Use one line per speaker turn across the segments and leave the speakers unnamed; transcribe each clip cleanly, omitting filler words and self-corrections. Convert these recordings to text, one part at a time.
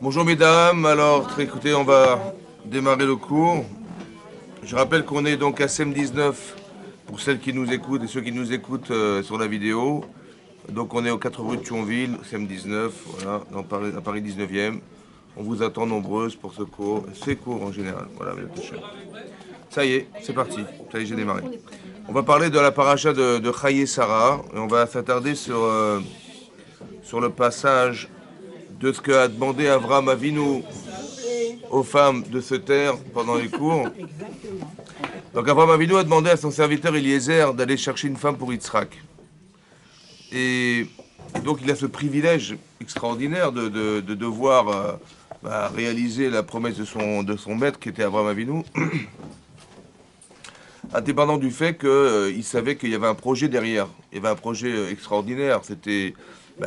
Bonjour mesdames, alors écoutez, on va démarrer le cours. Je rappelle qu'on est donc à SEM 19 pour celles qui nous écoutent et ceux qui nous écoutent sur la vidéo. Donc on est au 4 rue de Thionville, SEM 19, voilà, à Paris 19e. On vous attend nombreuses pour ce cours, ces cours en général. Voilà, ça y est, c'est parti. Ça y est, j'ai démarré. On va parler de la paracha de Chaye Sarah et on va s'attarder sur le passage de ce qu'a demandé Avraham Avinu aux femmes de se taire pendant les cours. Donc Avraham Avinu a demandé à son serviteur Eliezer d'aller chercher une femme pour Yitzhak. Et donc il a ce privilège extraordinaire de devoir réaliser la promesse de son maître qui était Avraham Avinu, indépendant du fait qu'il savait qu'il y avait un projet derrière. Il y avait un projet extraordinaire. C'était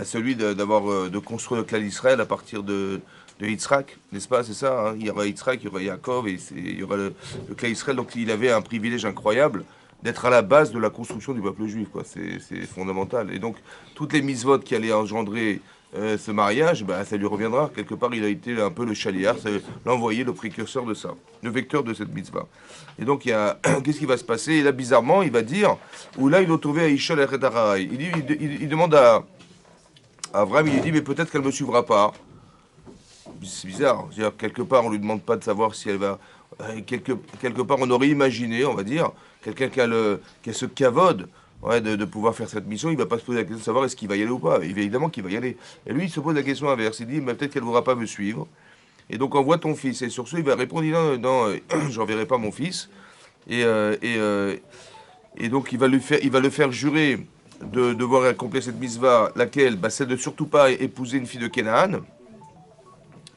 celui de construire le clan d'Israël à partir de Yitzhak, n'est-ce pas? C'est ça, hein. Il y aura Yitzhak, il y aura Yaakov, et il y aura le clan d'Israël. Donc il avait un privilège incroyable d'être à la base de la construction du peuple juif, quoi. C'est fondamental. Et donc toutes les mitzvot qui allaient engendrer ce mariage, ça lui reviendra. Quelque part, il a été un peu le chaliard, c'est l'envoyé, le précurseur de ça, le vecteur de cette mitzvah. Et donc, qu'est-ce qui va se passer? Et là, bizarrement, il va dire, ou là, il a trouvé à Ishol et Redarai. Il demande à Avraham, il dit, mais peut-être qu'elle ne me suivra pas. C'est bizarre. C'est-à-dire, quelque part, on ne lui demande pas de savoir si elle va. Quelque part, on aurait imaginé, on va dire, quelqu'un qui a ce cavode, ouais, de pouvoir faire cette mission, il ne va pas se poser la question de savoir est-ce qu'il va y aller ou pas. Évidemment qu'il va y aller. Et lui, il se pose la question inverse. Il dit, mais peut-être qu'elle ne voudra pas me suivre. Et donc, envoie ton fils. Et sur ce, il va répondre, il dit, non, non, j'enverrai pas mon fils. Et donc, il va le faire jurer de devoir accomplir cette mitzvah, laquelle, c'est de surtout pas épouser une fille de Canaan,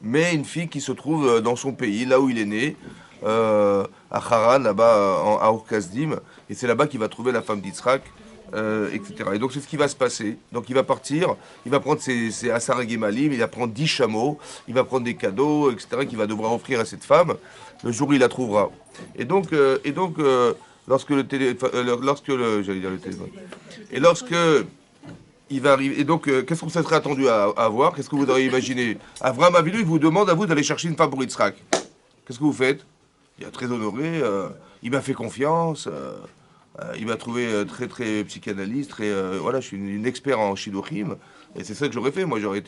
mais une fille qui se trouve dans son pays, là où il est né, à Haran, là-bas, à Ur-Kasdim, et c'est là-bas qu'il va trouver la femme d'Yitzhak, etc. Et donc c'est ce qui va se passer. Donc il va partir, il va prendre ses Asar Gemalim, il va prendre 10 chameaux, il va prendre des cadeaux, etc., qu'il va devoir offrir à cette femme, le jour où il la trouvera. Lorsque le téléphone, j'allais dire le téléphone, et lorsque il va arriver. Et donc, qu'est-ce qu'on serait attendu à avoir? Qu'est-ce que vous auriez imaginé? Avraham Avinu, il vous demande à vous d'aller chercher une femme pour Yitzhak. Qu'est-ce que vous faites? Il est très honoré, il m'a fait confiance, il m'a trouvé très très psychanalyste, voilà, je suis une expert en shidochim, et c'est ça que j'aurais fait. Moi, j'aurais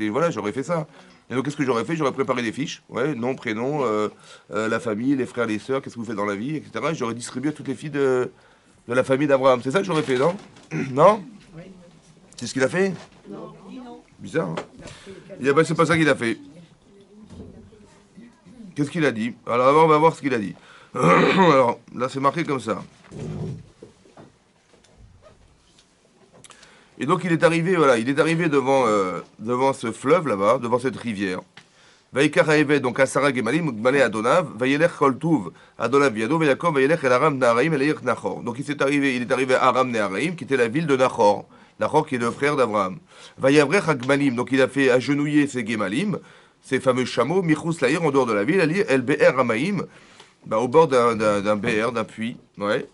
fait ça. Et donc, qu'est-ce que j'aurais fait? J'aurais préparé des fiches, ouais, nom, prénom, la famille, les frères, les sœurs, qu'est-ce que vous faites dans la vie, etc. Et j'aurais distribué à toutes les filles de la famille d'Abraham. C'est ça que j'aurais fait, non? Non? C'est ce qu'il a fait? Non. Bizarre, hein? C'est pas ça qu'il a fait. Qu'est-ce qu'il a dit? Alors avant, on va voir ce qu'il a dit. Alors, là, c'est marqué comme ça. Et donc, il est arrivé devant ce fleuve là-bas, devant cette rivière. Vaikar Haeved, donc Asara Gemalim, Gmale Adonav, Vayelech Koltuv, Adonav Yado, Vayakov, Vayelech El Aram Naharaim, El Nachor. Donc, il est arrivé à Aram Naharaim, qui était la ville de Nachor. Nachor qui est le frère d'Abraham. Vayavrech Hagmalim, donc il a fait agenouiller ses Gemalim, ces fameux chameaux, Michus Laïr, en dehors de la ville, El Be'er Amaim, au bord d'un Be'er, d'un puits, ouais.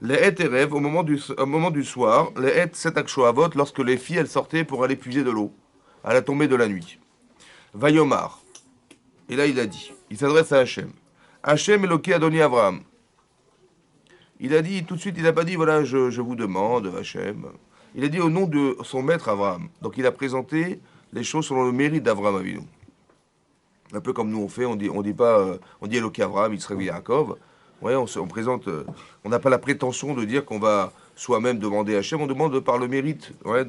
Les Het Erev, au moment du soir, les Het Setak Shoavot, lorsque les filles, elles sortaient pour aller puiser de l'eau, à la tombée de la nuit. Vayomar. Et là, il a dit, il s'adresse à Hachem. Hachem Eloké Adoni Abraham. Il a dit, tout de suite, il n'a pas dit, voilà, je vous demande, Hachem. Il a dit au nom de son maître Abraham. Donc il a présenté les choses selon le mérite d'Abraham Avinu. Un peu comme nous on fait, on dit pas, on dit Eloké Abraham, Yitzhak Yaakov. Ouais, on présente, on n'a pas la prétention de dire qu'on va soi-même demander à Hachem, on demande par le mérite, ouais,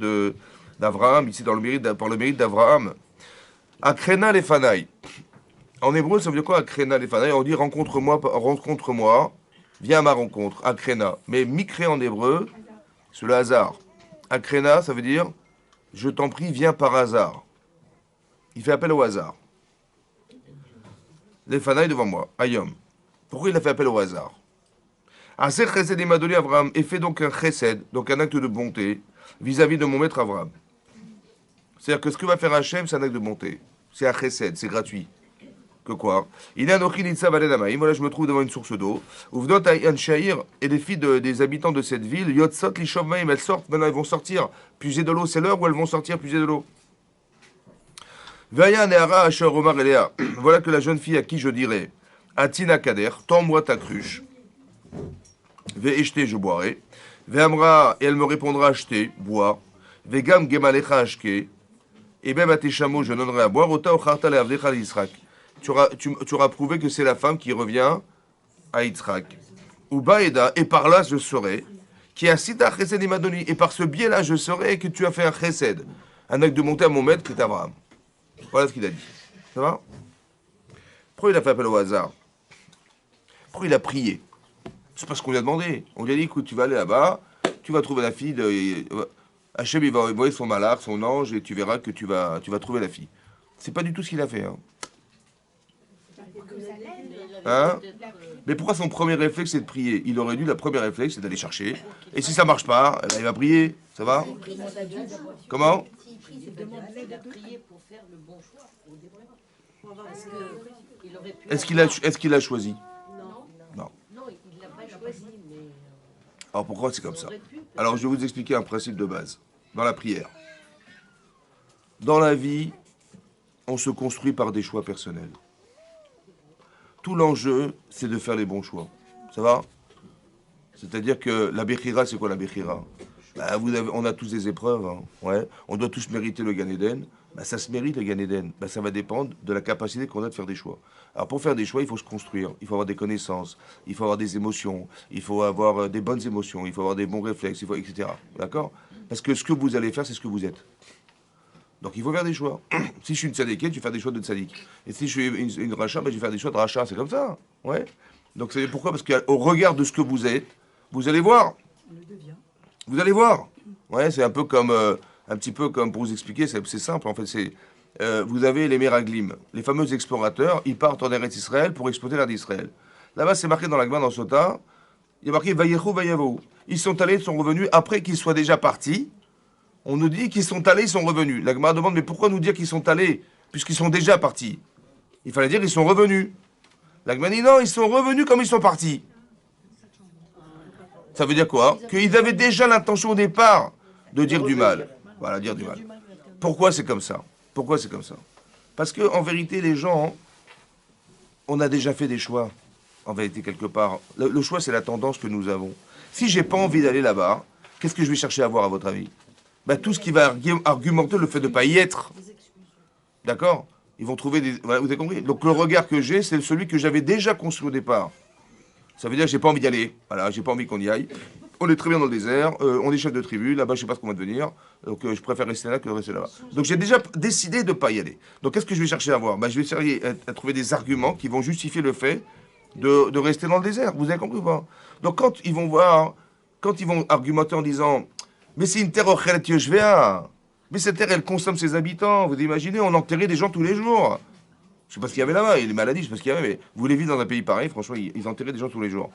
d'Abraham, ici par le mérite d'Abraham. Akrena Lefanaï. En hébreu, ça veut dire quoi Akrena Lefanaï? On dit rencontre-moi, viens à ma rencontre, Akrena. Mais Mikré en hébreu, c'est le hasard. Akrena, ça veut dire je t'en prie, viens par hasard. Il fait appel au hasard. Les fanaïs devant moi, Ayom. Pourquoi il a fait appel au hasard? Aser chesed il m'a donné Abraham et fait donc un chesed, donc un acte de bonté vis-à-vis de mon maître Abraham. C'est-à-dire que ce que va faire Hachem, c'est un acte de bonté. C'est un chesed, c'est gratuit. Que quoi? Il est un ochinitsa valenamaïm. Voilà, je me trouve devant une source d'eau. Uvdot an shahir et les filles des habitants de cette ville, yotsot lishovmaïm, elles sortent. Maintenant, elles vont sortir puiser de l'eau. C'est l'heure où elles vont sortir puiser de l'eau. Vaya Neara Asher Omar Elea. Voilà que la jeune fille à qui je dirais Atina Kader, tends-moi ta cruche. Ve'eshte, je boirai. Ve'amra, et elle me répondra acheter, boire. Ve'gam gemalecha ashke. Et même à tes chameaux, je donnerai à boire. Ota ocharta le'avdecha l'Israël. Tu auras prouvé que c'est la femme qui revient à Yitzhak. Ubaeda, et par là je saurai. Qui a sita chesed imadoni. Et par ce biais-là, je saurai que tu as fait un chesed. Un acte de monter à mon maître qui est Abraham. Voilà ce qu'il a dit. Ça va? Pourquoi il a fait appel au hasard? Pourquoi il a prié? C'est pas ce qu'on lui a demandé. On lui a dit, écoute, tu vas aller là-bas, tu vas trouver la fille de... Hachem, il va envoyer son malach, son ange, et tu verras que tu vas trouver la fille. C'est pas du tout ce qu'il a fait. Hein? Mais pourquoi son premier réflexe, c'est de prier? Il aurait dû, la première réflexe, c'est d'aller chercher. Et si ça marche pas, eh ben, il va prier. Ça va? Comment? Est-ce qu'il a choisi? Non. Alors pourquoi c'est comme ça? Alors je vais vous expliquer un principe de base. Dans la prière. Dans la vie, on se construit par des choix personnels. Tout l'enjeu, c'est de faire les bons choix. Ça va? C'est-à-dire que la Bechira, c'est quoi la Bechira? Bah, on a tous des épreuves. Hein. Ouais. On doit tous mériter le Gan Eden. Bah, ça se mérite le Gan Eden. Bah, ça va dépendre de la capacité qu'on a de faire des choix. Alors pour faire des choix, il faut se construire. Il faut avoir des connaissances. Il faut avoir des émotions. Il faut avoir des bonnes émotions. Il faut avoir des bons réflexes, etc. D'accord? Parce que ce que vous allez faire, c'est ce que vous êtes. Donc il faut faire des choix. Si je suis une tzadikette, je vais faire des choix de tzadik. Et si je suis une racha, bah, je vais faire des choix de racha. C'est comme ça. Ouais. Donc c'est pourquoi? Parce qu'au regard de ce que vous êtes, vous allez voir. Vous allez voir. Ouais, c'est un peu comme, un petit peu comme pour vous expliquer, c'est simple en fait. C'est, vous avez les Meraglim, les fameux explorateurs, ils partent en Eretz Israël pour exploiter l'art d'Israël. Là-bas, c'est marqué dans la Gemara, dans Sota, il y a marqué Vayechu Vayavo. Ils sont allés, ils sont revenus après qu'ils soient déjà partis. On nous dit qu'ils sont allés, ils sont revenus. La Gemara demande, mais pourquoi nous dire qu'ils sont allés puisqu'ils sont déjà partis? Il fallait dire qu'ils sont revenus. La Gemara dit non, ils sont revenus comme ils sont partis. Ça veut dire quoi? Qu'ils avaient déjà l'intention au départ de dire du mal. Voilà, dire du mal. Pourquoi c'est comme ça? Pourquoi c'est comme ça? Parce que en vérité, les gens, on a déjà fait des choix. En vérité, quelque part, le choix, c'est la tendance que nous avons. Si j'ai pas envie d'aller là-bas, qu'est-ce que je vais chercher à voir, à votre avis? Ben, tout ce qui va argumenter le fait de ne pas y être. D'accord? Ils vont trouver des... Voilà, vous avez compris? Donc le regard que j'ai, c'est celui que j'avais déjà construit au départ. Ça veut dire que j'ai pas envie d'y aller. Voilà, j'ai pas envie qu'on y aille. On est très bien dans le désert, on est chef de tribu, là-bas je sais pas ce qu'on va devenir, donc je préfère rester là que de rester là-bas. Donc j'ai déjà décidé de ne pas y aller. Donc qu'est-ce que je vais chercher à voir? Ben, je vais essayer à trouver des arguments qui vont justifier le fait de rester dans le désert. Vous avez compris ou pas? Donc quand ils vont voir, quand ils vont argumenter en disant mais c'est une terre ochelet yoshvea, mais cette terre elle consomme ses habitants, vous imaginez, on enterrait des gens tous les jours. Je sais pas ce qu'il y avait là-bas, il y a les maladies, je sais pas ce qu'il y avait, mais vous voulez vivre dans un pays pareil, franchement, ils enterraient des gens tous les jours.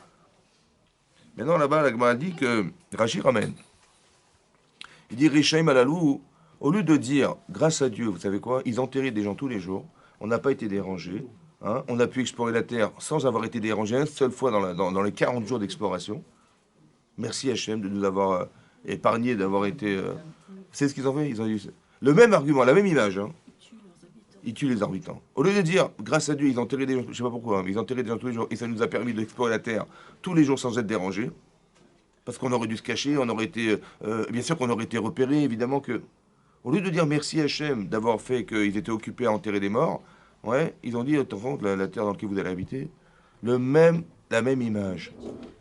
Maintenant, là-bas, la Gemara dit que Rashi ramène. Il dit Rishaim alalou, au lieu de dire grâce à Dieu, vous savez quoi, ils enterraient des gens tous les jours, on n'a pas été dérangés, hein, on a pu explorer la terre sans avoir été dérangés une seule fois dans les 40 jours d'exploration. Merci Hachem de nous avoir épargné, d'avoir été. C'est ce qu'ils ont fait, ils ont dit le même argument, la même image. Hein. Ils tuent les habitants. Au lieu de dire, grâce à Dieu, ils enterraient des gens, je ne sais pas pourquoi, mais ils enterraient des gens tous les jours, et ça nous a permis d'explorer la terre tous les jours sans être dérangés, parce qu'on aurait dû se cacher, on aurait été, bien sûr qu'on aurait été repérés, évidemment que, au lieu de dire merci Hachem d'avoir fait qu'ils étaient occupés à enterrer des morts, ouais, ils ont dit, attends, la terre dans laquelle vous allez habiter, la même image.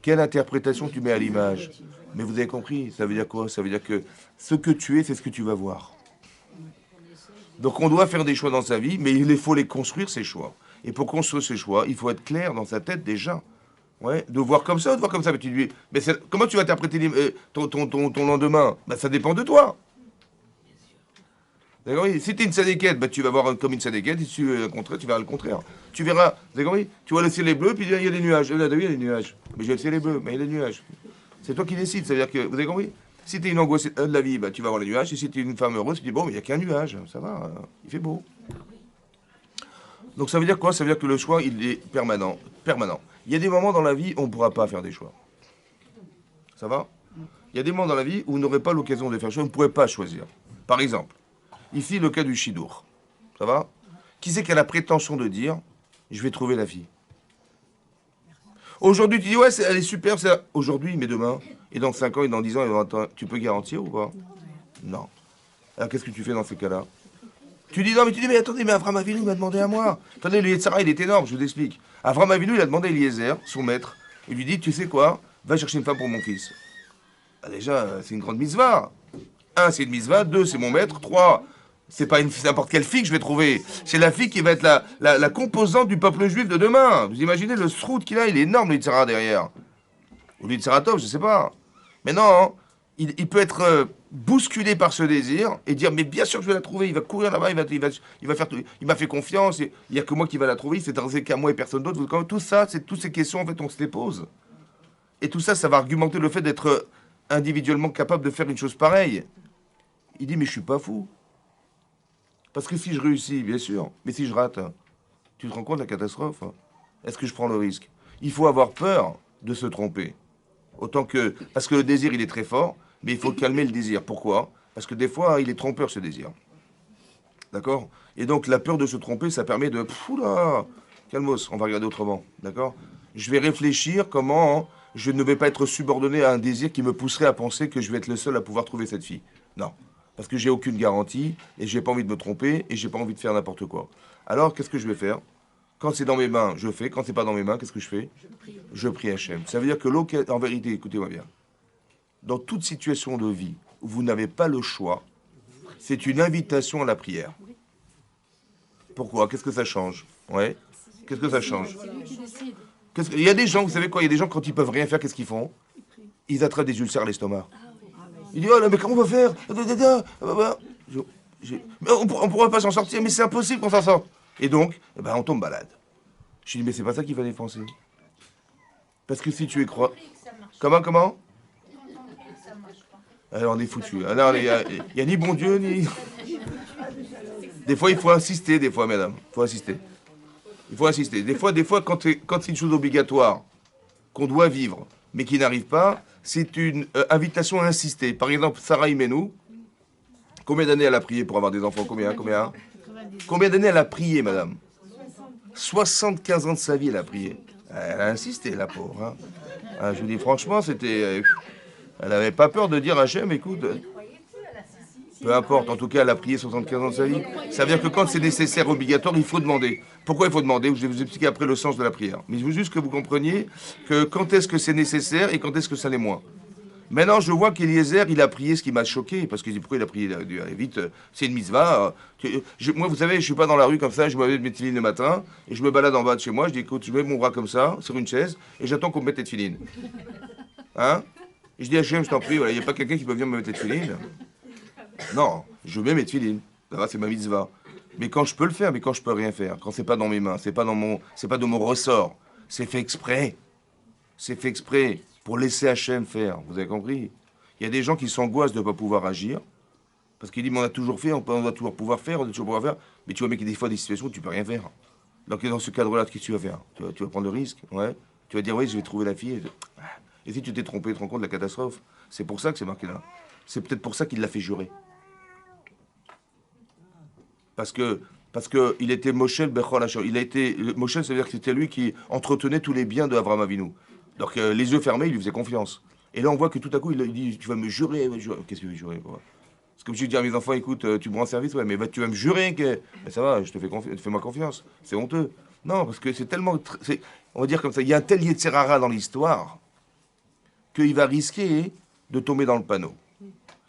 Quelle interprétation tu mets à l'image? Mais vous avez compris, ça veut dire quoi? Ça veut dire que ce que tu es, c'est ce que tu vas voir. Donc on doit faire des choix dans sa vie, mais il faut les construire, ces choix. Et pour construire ces choix, il faut être clair dans sa tête déjà. Ouais, de voir comme ça ou de voir comme ça. Mais, comment tu vas interpréter ton lendemain? Ben, ça dépend de toi. D'accord? Si tu es une sadéquette, ben, tu vas voir comme une sadéquette. Si tu es le contraire, tu verras le contraire. Tu verras, vous avez compris? Tu vois le ciel est bleu, puis il y a des nuages. Là, il y a des nuages. Mais j'ai le ciel est bleu, mais il y a des nuages. C'est toi qui décides. Ça veut dire que, vous avez compris? Si tu es une angoisse de la vie, bah, tu vas voir les nuages. Et si tu es une femme heureuse, tu dis bon, mais il n'y a qu'un nuage, ça va, il fait beau. Donc ça veut dire quoi? Ça veut dire que le choix, il est permanent. Permanent. Il y a des moments dans la vie où on ne pourra pas faire des choix. Ça va? Il y a des moments dans la vie où on n'aurait pas l'occasion de faire choix, on ne pourrait pas choisir. Par exemple, ici, le cas du Shidour. Ça va? Qui c'est qui a la prétention de dire, je vais trouver la fille? Aujourd'hui, tu dis, ouais, elle est super, c'est aujourd'hui, mais demain, et dans 5 ans, et dans 10 ans, et dans 20 ans, tu peux garantir ou pas? Non. Alors qu'est-ce que tu fais dans ces cas-là? Tu dis, non, mais tu dis, mais attendez, mais Avraham Avinu, il m'a demandé à moi. Attendez, le Yetzara, il est énorme, je vous explique. Avraham Avinu, il a demandé à Eliezer, son maître, il lui dit, tu sais quoi? Va chercher une femme pour mon fils. Ah, déjà, c'est une grande mitzvah. 1, c'est une mitzvah. 2, c'est mon maître. 3, c'est pas n'importe quelle fille que je vais trouver. C'est la fille qui va être la composante du peuple juif de demain. Vous imaginez le srout qu'il a, il est énorme, le Yetzara, derrière. Ou le Yetzara Tov, je sais pas. Mais non, hein, il peut être bousculé par ce désir et dire, mais bien sûr que je vais la trouver. Il va courir là-bas, il va faire tout. Il m'a fait confiance, il n'y a que moi qui va la trouver. C'est adressé qu'à moi et personne d'autre. Tout ça, c'est toutes ces questions, en fait, on se les pose. Et tout ça, ça va argumenter le fait d'être individuellement capable de faire une chose pareille. Il dit, mais je suis pas fou. Parce que si je réussis, bien sûr, mais si je rate, tu te rends compte de la catastrophe? Est-ce que je prends le risque? Il faut avoir peur de se tromper. Autant que... Parce que le désir, il est très fort, mais il faut calmer le désir. Pourquoi? Parce que des fois, il est trompeur, ce désir. D'accord? Et donc, la peur de se tromper, ça permet de... Oula, calmos, on va regarder autrement. D'accord? Je vais réfléchir comment je ne vais pas être subordonné à un désir qui me pousserait à penser que je vais être le seul à pouvoir trouver cette fille. Non. Parce que j'ai aucune garantie, et j'ai pas envie de me tromper, et j'ai pas envie de faire n'importe quoi. Alors, qu'est-ce que je vais faire? Quand c'est dans mes mains, je fais. Quand c'est pas dans mes mains, qu'est-ce que je fais? Je prie Hachem. Ça veut dire que en vérité, écoutez-moi bien, dans toute situation de vie où vous n'avez pas le choix, c'est une invitation à la prière. Pourquoi? Qu'est-ce que ça change? Ouais. Qu'est-ce que ça change? Il y a des gens, vous savez quoi? Il y a des gens, quand ils peuvent rien faire, qu'est-ce qu'ils font? Ils attrapent des ulcères à l'estomac. Ils disent, oh là, mais comment on va faire? Mais on ne pourra pas s'en sortir, mais c'est impossible qu'on s'en sorte. Et donc, eh ben, on tombe malade. Je dis, mais c'est pas ça qu'il fallait penser. Parce que si tu es croix... Comment? Alors on est foutu. Alors, il n'y a ni bon Dieu, ni... Des fois, il faut insister, des fois, mesdames. Il faut insister. Il faut insister. Des fois quand c'est une chose obligatoire, qu'on doit vivre, mais qui n'arrive pas, c'est une invitation à insister. Par exemple, Sarah Imenou, combien d'années elle a prié pour avoir des enfants? Combien d'années elle a prié, madame? 75 ans de sa vie, elle a prié. Elle a insisté, la pauvre. Hein. Je vous dis franchement, c'était... elle n'avait pas peur de dire à Hachem, écoute... Peu importe, en tout cas, elle a prié 75 ans de sa vie. Ça veut dire que quand c'est nécessaire, obligatoire, il faut demander. Pourquoi il faut demander? Je vais vous expliquer après le sens de la prière. Mais je veux juste que vous compreniez que quand est-ce que c'est nécessaire et quand est-ce que ça l'est moins. Maintenant, je vois qu'Eliezer, il a prié ce qui m'a choqué, parce que pourquoi il a prié vite? C'est une mitzvah. Moi, vous savez, je suis pas dans la rue comme ça, je me mets mes tefilines le matin, et je me balade en bas de chez moi, je dis, écoute, je mets mon bras comme ça, sur une chaise, et j'attends qu'on me mette les tefilines. Hein? Et je dis à Hachem, je t'en prie, il n'y a pas quelqu'un qui peut venir me mettre les tefilines. Non, je mets mes tefilines. Ça va, c'est ma mitzvah. Mais quand je peux le faire, mais quand je peux rien faire, quand c'est pas dans mes mains, c'est pas de mon ressort, c'est fait exprès. C'est fait exprès pour laisser Hachem faire. Vous avez compris? Il y a des gens qui s'angoissent de ne pas pouvoir agir parce qu'ils disent mais on a toujours fait, on doit toujours pouvoir faire, on doit toujours pouvoir faire. Mais tu vois, mais qu'il y a des fois des situations où tu peux rien faire. Donc dans ce cadre-là, qu'est-ce que tu vas faire? Tu vas prendre le risque, ouais. Tu vas dire oui, je vais trouver la fille. Et si tu t'es trompé, tu te rends compte de la catastrophe. C'est pour ça que c'est marqué là. C'est peut-être pour ça qu'il l'a fait jurer. Parce que il était Moshel Bechol Hashem. Il a été Moshel, ça veut dire que c'était lui qui entretenait tous les biens de Avraham Avinu. Donc les yeux fermés, il lui faisait confiance. Et là, on voit que tout à coup, il dit tu vas me jurer, Qu'est-ce que tu veux jurer quoi? C'est comme si je dis à mes enfants écoute, tu me rends service, ouais, mais tu vas me jurer que mais ça va, je te fais fais-moi confiance. C'est honteux. Non, parce que c'est tellement, on va dire comme ça, il y a un tel Yetzerara dans l'histoire qu'il va risquer de tomber dans le panneau.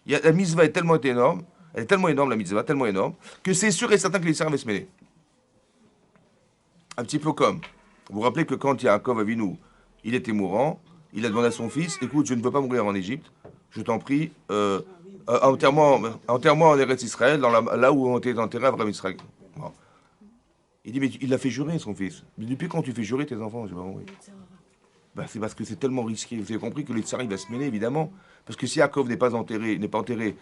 La mitzvah est tellement énorme. Elle est tellement énorme, la mitzvah, tellement énorme, que c'est sûr et certain que les Sarah va se mêler. Un petit peu comme, vous vous rappelez que quand Yaakov Avinu, il était mourant, il a demandé à son fils, écoute, je ne veux pas mourir en Égypte, je t'en prie, enterre-moi en Eretz Israël, là où on était enterré Abraham Israël. Bon. Il dit, mais il l'a fait jurer, son fils. Mais depuis quand tu fais jurer tes enfants? Je dis, bah, oui. Ben, c'est parce que c'est tellement risqué. Vous avez compris que les Tsar, il va se mêler, évidemment. Parce que si Yaakov n'est pas enterré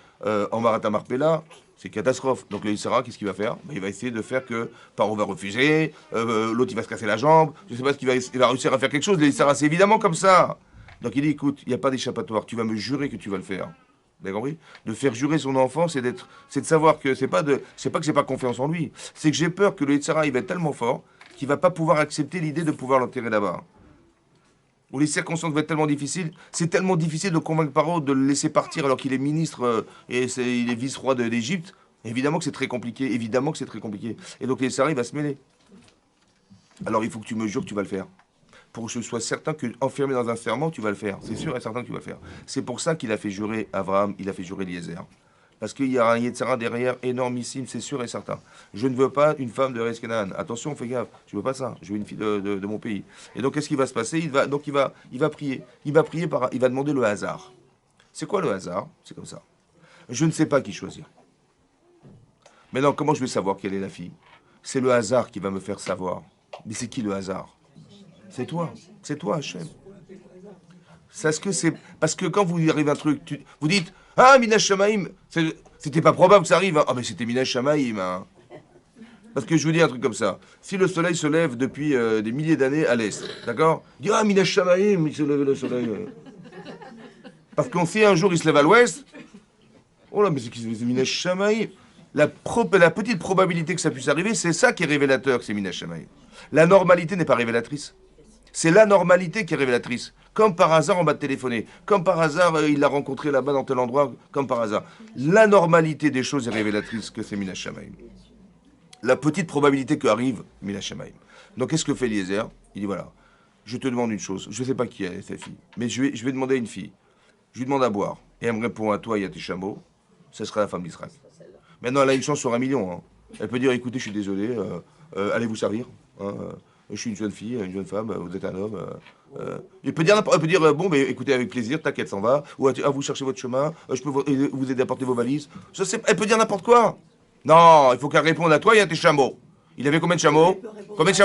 en Marat Marpella, c'est catastrophe. Donc le Tsar, qu'est-ce qu'il va faire? Ben, il va essayer de faire que Paro va refuser, l'autre il va se casser la jambe, je ne sais pas ce qu'il va, il va réussir à faire quelque chose. Les Tsar, c'est évidemment comme ça. Donc il dit, écoute, il n'y a pas d'échappatoire, tu vas me jurer que tu vas le faire. Vous avez compris? De faire jurer son enfant, c'est de savoir que c'est pas que j'ai pas confiance en lui, c'est que j'ai peur que le Yetzirah, il va être tellement fort qu'il va pas pouvoir accepter l'idée de pouvoir l'enterrer là-bas. Ou les circonstances vont être tellement difficiles, c'est tellement difficile de convaincre Paro de le laisser partir alors qu'il est ministre il est vice-roi d'Égypte. Évidemment que c'est très compliqué, évidemment que c'est très compliqué. Et donc le Yetzirah, il va se mêler. Alors il faut que tu me jures que tu vas le faire. Pour que je sois certain que, enfermé dans un serment, tu vas le faire. C'est sûr et certain que tu vas le faire. C'est pour ça qu'il a fait jurer Abraham, il a fait jurer Eliezer. Parce qu'il y a un Yetzirah derrière énormissime, c'est sûr et certain. Je ne veux pas une femme de Eretz Canaan. Attention, fais gaffe, je veux pas ça. Je veux une fille de mon pays. Et donc, qu'est-ce qui va se passer? Il va prier. Il va prier il va demander le hasard. C'est quoi le hasard? C'est comme ça. Je ne sais pas qui choisir. Maintenant, comment je vais savoir quelle est la fille? C'est le hasard qui va me faire savoir. Mais c'est qui le hasard? C'est toi, Hachem. Parce que quand vous arrive un truc, vous dites ah Minash Shamaim, c'était pas probable que ça arrive. Hein. Ah mais c'était Minash Shamaim. Hein. Parce que je vous dis un truc comme ça. Si le soleil se lève depuis des milliers d'années à l'est, d'accord? Il dit ah Minash Shamaim, il se lève le soleil. Parce qu'on sait un jour il se lève à l'ouest. Oh là mais c'est Minash Shamaim. La petite probabilité que ça puisse arriver, c'est ça qui est révélateur que c'est Minash Shamaim. La normalité n'est pas révélatrice. C'est l'anormalité qui est révélatrice. Comme par hasard, on va te téléphoner. Comme par hasard, il l'a rencontré là-bas dans tel endroit. Comme par hasard. L'anormalité des choses est révélatrice que c'est Minash Shamaim. La petite probabilité qu'arrive Minash Shamaim. Donc, qu'est-ce que fait Eliezer? Il dit voilà, je te demande une chose. Je ne sais pas qui est cette fille, mais je vais demander à une fille. Je lui demande à boire. Et elle me répond à toi et à tes chameaux. Ce sera la femme d'Israël. Maintenant, elle a une chance sur 1 million. Hein. Elle peut dire écoutez, je suis désolé, allez vous servir. Hein, je suis une jeune fille, une jeune femme, vous êtes un homme. Elle peut dire, bon, mais écoutez, avec plaisir, t'inquiète, s'en va. Ou vous cherchez votre chemin, je peux vous aider à porter vos valises. Elle peut dire n'importe quoi. Non, il faut qu'elle réponde à toi et à tes chameaux. Il avait combien de chameaux? Combien de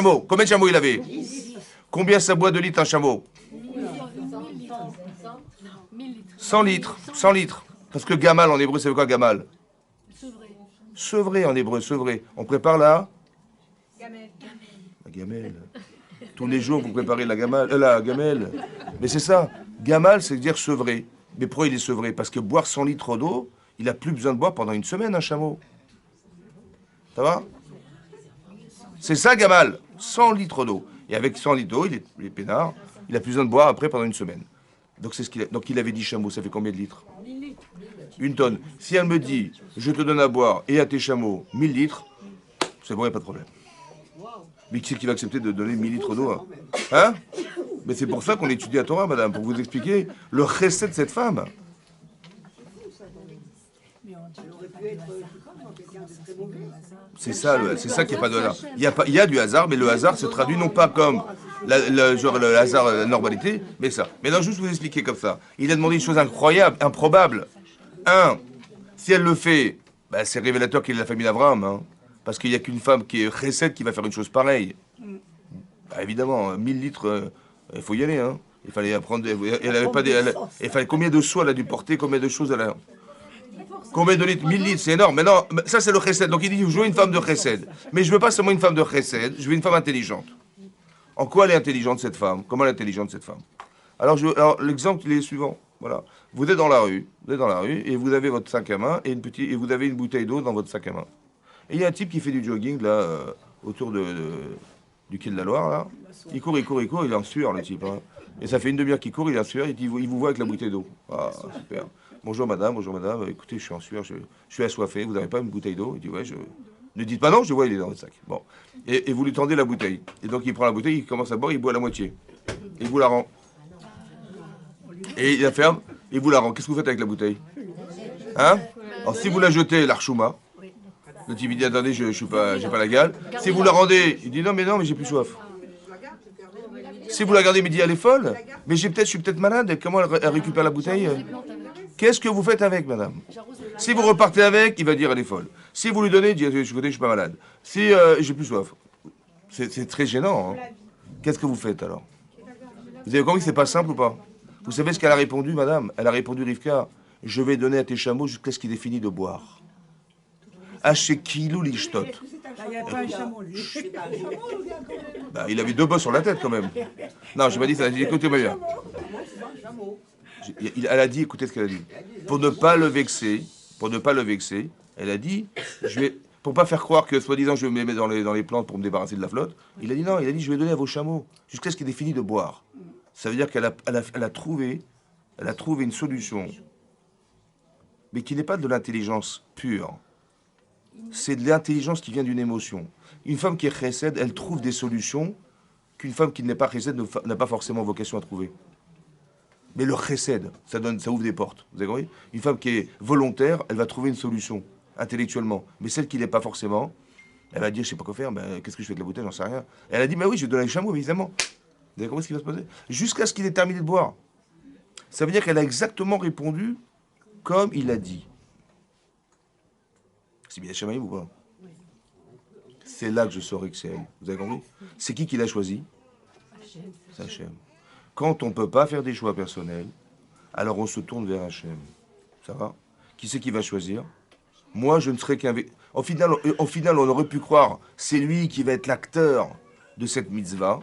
chameaux il avait? Combien ça boit de litres un chameau? 100 litres. 100 litres. Parce que gamal en hébreu, c'est quoi gamal? Sevré en hébreu, sevré. On prépare la gamelle. Tous les jours, vous préparez la gamelle. Mais c'est ça. Gamal, c'est dire sevré. Mais pourquoi il est sevré? Parce que boire 100 litres d'eau, il n'a plus besoin de boire pendant une semaine, un chameau. Ça va? C'est ça, gamal. 100 litres d'eau. Et avec 100 litres d'eau, il est peinard. Il n'a plus besoin de boire après pendant une semaine. Donc, Donc, il avait 10 chameaux. Ça fait combien de litres? 1 tonne. Si elle me dit, je te donne à boire et à tes chameaux 1000 litres, c'est bon, il n'y a pas de problème. Mais qui c'est qui va accepter de donner 1000 litres d'eau? Hein? Mais c'est pour ça qu'on étudie la Torah, madame, pour vous expliquer le recette de cette femme. C'est ça qui n'est pas de hasard. Il y a du hasard, mais le hasard se traduit non pas comme le hasard, la normalité, mais ça. Mais non, juste vous expliquer comme ça. Il a demandé une chose incroyable, improbable. Si elle le fait, bah, c'est révélateur qu'il est de la famille d'Abraham. Hein, parce qu'il n'y a qu'une femme qui est recette qui va faire une chose pareille. Bah, évidemment, 1000 litres, il faut y aller. Hein. Il fallait apprendre. Il fallait combien de seaux elle a dû porter, combien de choses elle a. Combien de litres? 1000 litres, c'est énorme. Mais non, ça c'est le chesed. Donc il dit, je veux une femme de chesed. Mais je veux pas seulement une femme de chesed, je veux une femme intelligente. En quoi elle est intelligente cette femme? Comment elle est intelligente cette femme? Alors l'exemple il est le suivant. Voilà. Vous êtes dans la rue, et vous avez votre sac à main et vous avez une bouteille d'eau dans votre sac à main. Et il y a un type qui fait du jogging là autour du quai de la Loire là. Il court, il est en sueur le type. Hein. Et ça fait une demi-heure qu'il court, il est en sueur, il vous voit avec la bouteille d'eau. Ah super. Bonjour madame, écoutez, je suis en sueur, je suis assoiffé, vous n'avez pas une bouteille d'eau? Il dit ouais, ne dites pas non, je vois, il est dans votre sac. Bon. Et vous lui tendez la bouteille. Et donc il prend la bouteille, il commence à boire, il boit la moitié. Il vous la rend. Et il la ferme, il vous la rend. Qu'est-ce que vous faites avec la bouteille? Hein? Alors si vous la jetez, l'archouma, le type il dit attendez, j'ai pas la gale. Si vous la rendez, il dit non mais j'ai plus soif. Si vous la gardez, mais il dit elle est folle. Mais je suis peut-être malade, comment elle récupère la bouteille? Qu'est-ce que vous faites avec, madame? Si vous repartez avec, il va dire elle est folle. Si vous lui donnez, il dit je suis pas malade. Si j'ai plus soif. C'est très gênant. Hein. Qu'est-ce que vous faites alors? Vous avez compris que c'est pas simple ou pas? Vous savez ce qu'elle a répondu, madame? Elle a répondu, Rivka, je vais donner à tes chameaux jusqu'à ce qu'il ait fini de boire. Hachekilou lishtot. Bah, il avait 2 bosses sur la tête quand même. Non, je pas dit ça, écoutez-moi bien. Elle a dit, écoutez ce qu'elle a dit. Pour ne pas le vexer, elle a dit, pour pas faire croire que, soi-disant, je me mets dans les plantes pour me débarrasser de la flotte, il a dit non, il a dit, je vais donner à vos chameaux, jusqu'à ce qu'il ait fini de boire. Ça veut dire qu'elle a trouvé une solution, mais qui n'est pas de l'intelligence pure. C'est de l'intelligence qui vient d'une émotion. Une femme qui est chesed, elle trouve des solutions qu'une femme qui n'est pas chesed n'a pas forcément vocation à trouver. Mais le chesed, ça ouvre des portes. Vous avez compris? Une femme qui est volontaire, elle va trouver une solution, intellectuellement. Mais celle qui n'est pas forcément, elle va dire, je sais pas quoi faire, ben, qu'est-ce que je fais avec la bouteille, j'en sais rien. Elle a dit, mais oui, je vais donner les chameaux, évidemment. Vous avez compris ce qui va se passer? Jusqu'à ce qu'il ait terminé de boire. Ça veut dire qu'elle a exactement répondu comme il a dit. C'est bien Shamaïm ou pas? C'est là que je saurai que c'est elle. Vous avez compris? C'est qui l'a choisi? C'est Hachem. Quand on ne peut pas faire des choix personnels, alors on se tourne vers Hachem. Ça va? Qui c'est qui va choisir? Moi, je ne serai qu'un... Au final, on aurait pu croire, c'est lui qui va être l'acteur de cette mitzvah.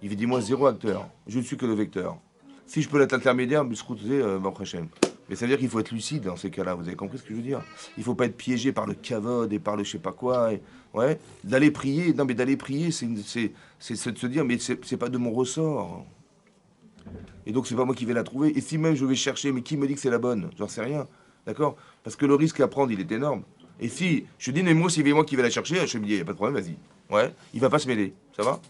Il dit, moi, zéro acteur. Je ne suis que le vecteur. Si je peux être intermédiaire, je serai Hachem. Mais ça veut dire qu'il faut être lucide dans ces cas-là. Vous avez compris ce que je veux dire? Il ne faut pas être piégé par le kavod et par le je sais pas quoi. Ouais, d'aller prier. Non, mais d'aller prier, c'est de se dire, mais c'est pas de mon ressort. Et donc, c'est pas moi qui vais la trouver. Et si même je vais chercher, mais qui me dit que c'est la bonne? J'en sais rien. D'accord? Parce que le risque à prendre, il est énorme. Et si je dis, mais moi, c'est moi qui vais la chercher, je me dis, il n'y a pas de problème, vas-y. Ouais, il va pas se mêler. Ça va?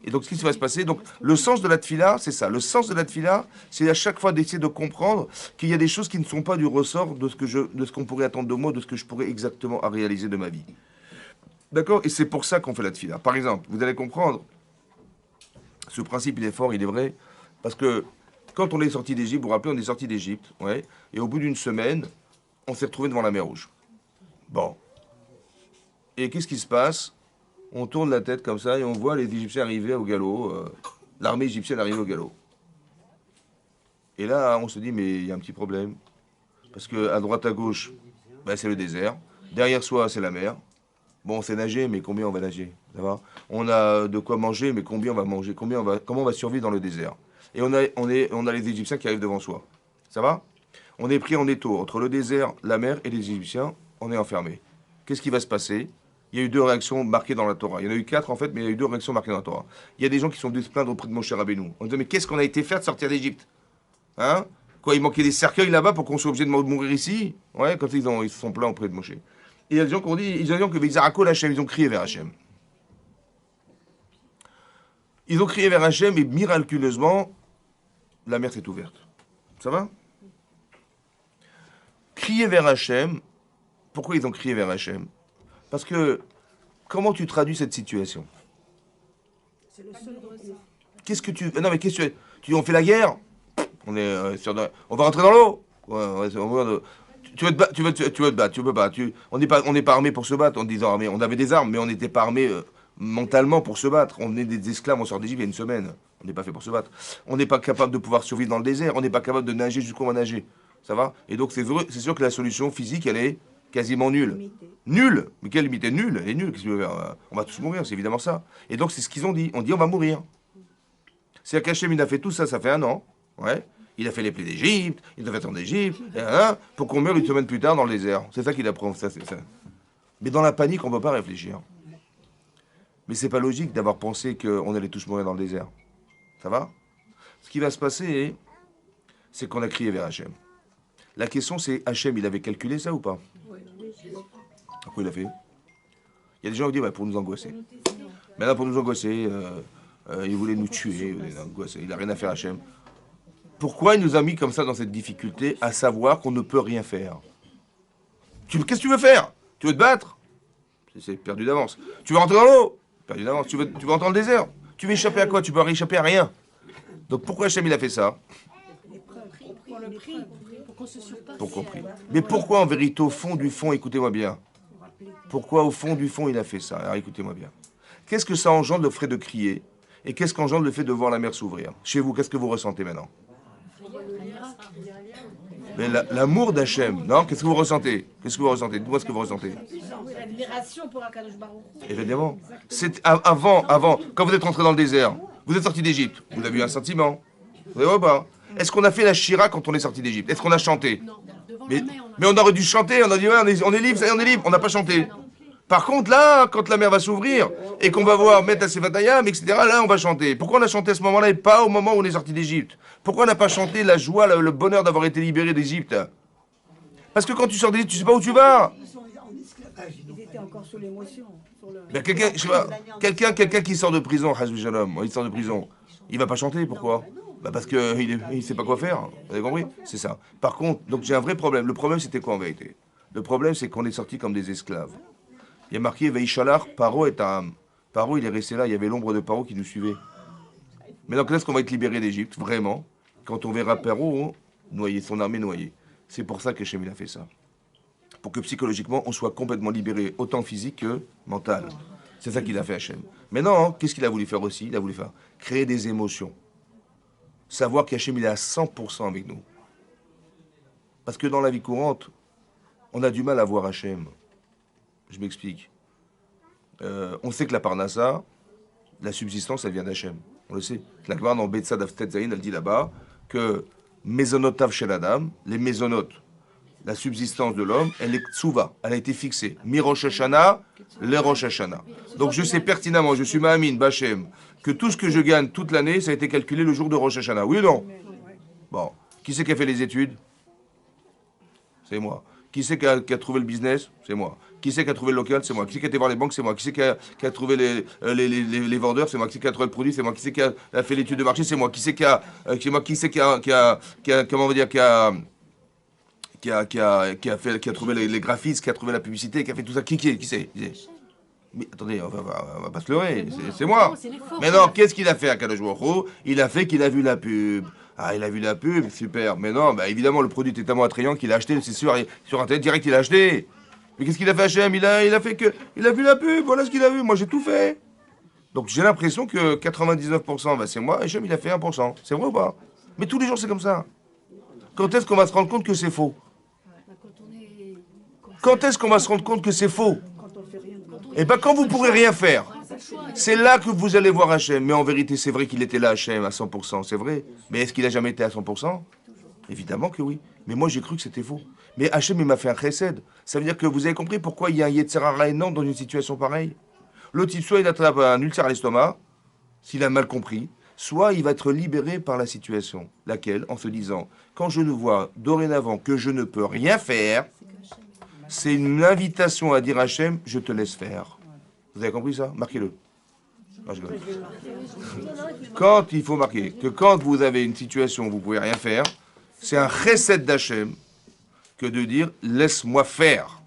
Et donc, ce qui va se passer, donc, le sens de la tfila, c'est ça. Le sens de la tfila, c'est à chaque fois d'essayer de comprendre qu'il y a des choses qui ne sont pas du ressort de ce qu'on pourrait attendre de moi, de ce que je pourrais exactement à réaliser de ma vie. D'accord? Et c'est pour ça qu'on fait la tfila. Par exemple, vous allez comprendre, ce principe, il est fort, il est vrai, parce que quand on est sorti d'Égypte, vous vous rappelez, on est sorti d'Égypte, ouais, et au bout d'une semaine, on s'est retrouvé devant la mer Rouge. Bon. Et qu'est-ce qui se passe? On tourne la tête comme ça et on voit les Égyptiens arriver au galop, l'armée égyptienne arriver au galop. Et là, on se dit, mais il y a un petit problème. Parce qu'à droite, à gauche, ben, c'est le désert. Derrière soi, c'est la mer. Bon, on sait nager, mais combien on va nager? Ça va? On a de quoi manger, mais combien on va manger? Comment on va survivre dans le désert? Et on a les Égyptiens qui arrivent devant soi. Ça va? On est pris en étau entre le désert, la mer et les Égyptiens. On est enfermés. Qu'est-ce qui va se passer? Il y a eu 2 réactions marquées dans la Torah. Il y en a eu 4 en fait, mais il y a eu 2 réactions marquées dans la Torah. Il y a des gens qui sont venus se plaindre auprès de Moshe Rabbeinu. On disait, mais qu'est-ce qu'on a été faire de sortir d'Égypte? Hein? Quoi, il manquait des cercueils là-bas pour qu'on soit obligé de mourir ici? Ouais, quand ils se sont plaints auprès de Moshe. Et il y a des gens qui ont dit, ils ont dit que Zarako Hachem, ils ont crié vers Hachem. Ils ont crié vers Hachem et miraculeusement, la mer s'est ouverte. Ça va? Crier vers Hachem, pourquoi ils ont crié vers Hachem? Parce que, comment tu traduis cette situation?
C'est le seul recours.
Qu'est-ce que tu... Non, mais qu'est-ce que tu... On fait la guerre? On est on va rentrer dans l'eau? Ouais, tu veux te battre, tu peux pas. On n'est pas armé pour se battre, en disant armé. On avait des armes, mais on n'était pas armé mentalement pour se battre. On est des esclaves, on sort d'Égypte il y a une semaine. On n'est pas fait pour se battre. On n'est pas capable de pouvoir survivre dans le désert. On n'est pas capable de nager jusqu'où on va nager. Ça va? Et donc, c'est sûr que la solution physique, elle est quasiment nulle.
Limité.
Nulle. Mais quelle limite est nulle? Elle est nulle. Qu'est-ce que tu veux faire? On va tous mourir, c'est évidemment ça. Et donc, c'est ce qu'ils ont dit. On dit, on va mourir. C'est-à-dire qu'Hachem, il a fait tout ça, ça fait 1 an. Ouais. Il a fait les plaies d'Égypte, il a fait tant d'Égypte, pour qu'on meure une semaine plus tard dans le désert. C'est ça qu'il apprend. Ça, c'est ça. Mais dans la panique, on ne peut pas réfléchir. Mais c'est pas logique d'avoir pensé qu'on allait tous mourir dans le désert. Ça va? Ce qui va se passer, c'est qu'on a crié vers Hachem. La question, c'est, Hachem, il avait calculé ça ou pas? Pourquoi il a fait? Il y a des gens qui disent, ouais, pour nous angoisser. Maintenant, pour nous angoisser, il voulait nous tuer, il n'a rien à faire, Hachem. Pourquoi il nous a mis comme ça dans cette difficulté, à savoir qu'on ne peut rien faire? Qu'est-ce que tu veux faire? Tu veux te battre? C'est perdu d'avance. Tu veux rentrer dans l'eau? Perdu d'avance. Tu veux rentrer dans le désert? Tu veux échapper à quoi? Tu peux échapper à rien. Donc pourquoi Hachem il a fait ça?
Pour le prix, pour qu'on se surpasse.
Pour compris. Mais pourquoi en vérité, au fond du fond, écoutez-moi bien. Pourquoi au fond du fond il a fait ça? Alors écoutez-moi bien. Qu'est-ce que ça engendre le fait de crier? Et qu'est-ce qu'engendre le fait de voir la mer s'ouvrir? Chez vous, qu'est-ce que vous ressentez maintenant? Mais l'amour d'Hachem, non? Qu'est-ce que vous ressentez? Qu'est-ce que vous ressentez? Dites-moi ce que vous ressentez.
L'admiration pour Akadosh Baruch Hu.
Évidemment. C'est avant, quand vous êtes rentré dans le désert, vous êtes sorti d'Égypte, vous avez eu un sentiment. Vous avez pas? Est-ce qu'on a fait la shira quand on est sorti d'Égypte? Est-ce qu'on a chanté?
Non, devant
mais,
la mer,
mais on aurait dû chanter, on a dit ouais, on est libre, ça y est, on est libre, on n'a pas chanté. Par contre, là, quand la mer va s'ouvrir et qu'on va voir mettre à Sefatayam, etc., là, on va chanter. Pourquoi on a chanté à ce moment-là et pas au moment où on est sorti d'Égypte? Pourquoi on n'a pas chanté la joie, le bonheur d'avoir été libéré d'Égypte? Parce que quand tu sors d'Égypte, tu sais pas où tu vas.
Ils sont en esclavage. Ils étaient encore sous l'émotion.
Ben, quelqu'un, je sais pas, quelqu'un qui sort de prison, Hazou Shalom, il sort de prison, il va pas chanter, pourquoi? Bah parce qu'il sait pas quoi faire, vous avez compris? C'est ça. Par contre, donc j'ai un vrai problème. Le problème, c'était quoi en vérité? Le problème, c'est qu'on est sortis comme des esclaves. Il y a marqué Veishalar, Paro et Taham. Paro, il est resté là, il y avait l'ombre de Paro qui nous suivait. Mais donc, est-ce qu'on va être libéré d'Égypte, vraiment? Quand on verra Paro noyé, son armée noyée. C'est pour ça qu'Hachem, il a fait ça. Pour que psychologiquement, on soit complètement libéré, autant physique que mental. C'est ça qu'il a fait Hachem. Mais non, qu'est-ce qu'il a voulu faire aussi? Il a voulu faire créer des émotions. Savoir qu'Hachem, il est à 100% avec nous. Parce que dans la vie courante, on a du mal à voir Hachem. Je m'explique. On sait que la parnassa, la subsistance, elle vient d'Hachem. On le sait. La Gemara dans Betsad Aftet Zayin, elle dit là-bas que Mesonotav Shel Adam, les mésonotes, la subsistance de l'homme, elle est tsuva, elle a été fixée. Mi Rosh Hashanah, le Rosh Hashanah. Donc je sais pertinemment, je suis Ma'amin, Bachem, que tout ce que je gagne toute l'année, ça a été calculé le jour de Rosh Hashanah. Oui ou non? Bon. Qui c'est qui a fait les études? C'est moi. Qui c'est qui a trouvé le business? C'est moi. Qui c'est qui a trouvé le local? C'est moi. Qui c'est qui a été voir les banques? C'est moi. Qui c'est qui a trouvé les vendeurs? C'est moi. Qui c'est qui a trouvé le produit? C'est moi. Qui c'est qui a fait l'étude de marché? C'est moi. Qui c'est qui a, comment on va dire, qui a trouvé les graphistes, qui a trouvé la publicité, qui a fait tout ça? Qui c'est? Mais attendez, on va pas se leurrer, c'est moi. Mais non, qu'est-ce qu'il a fait à Kadosh Baruch Hu? Il a fait qu'il a vu la pub. Ah, il a vu la pub, super. Mais non, bah évidemment, le produit était tellement attrayant qu'il a acheté, c'est sûr, sur Internet direct, il a acheté. Mais qu'est-ce qu'il a fait Hachem? Il a fait que, il a vu la pub, voilà ce qu'il a vu, moi j'ai tout fait. Donc j'ai l'impression que 99%, bah, c'est moi, Hachem il a fait 1%. C'est vrai ou pas? Mais tous les jours c'est comme ça. Quand est-ce qu'on va se rendre compte que c'est faux? Quand est-ce qu'on va se rendre compte que c'est faux? Eh bien, quand vous ne pourrez rien faire, c'est là que vous allez voir Hachem. Mais en vérité, c'est vrai qu'il était là, Hachem, à 100%, c'est vrai. Mais est-ce qu'il a jamais été à 100%? Évidemment que oui. Mais moi, j'ai cru que c'était faux. Mais Hachem, il m'a fait un chesed. Ça veut dire que vous avez compris pourquoi il y a un Yetzer Hara énorme dans une situation pareille. Le type, soit il attrape un ulcère à l'estomac, s'il a mal compris, soit il va être libéré par la situation. Laquelle? En se disant, quand je ne vois dorénavant que je ne peux rien faire, c'est une invitation à dire à Hachem, je te laisse faire. Vous avez compris ça? Marquez-le. Non, je rigole. Quand il faut marquer que quand vous avez une situation où vous ne pouvez rien faire, c'est un chesed d'Hachem que de dire laisse-moi faire.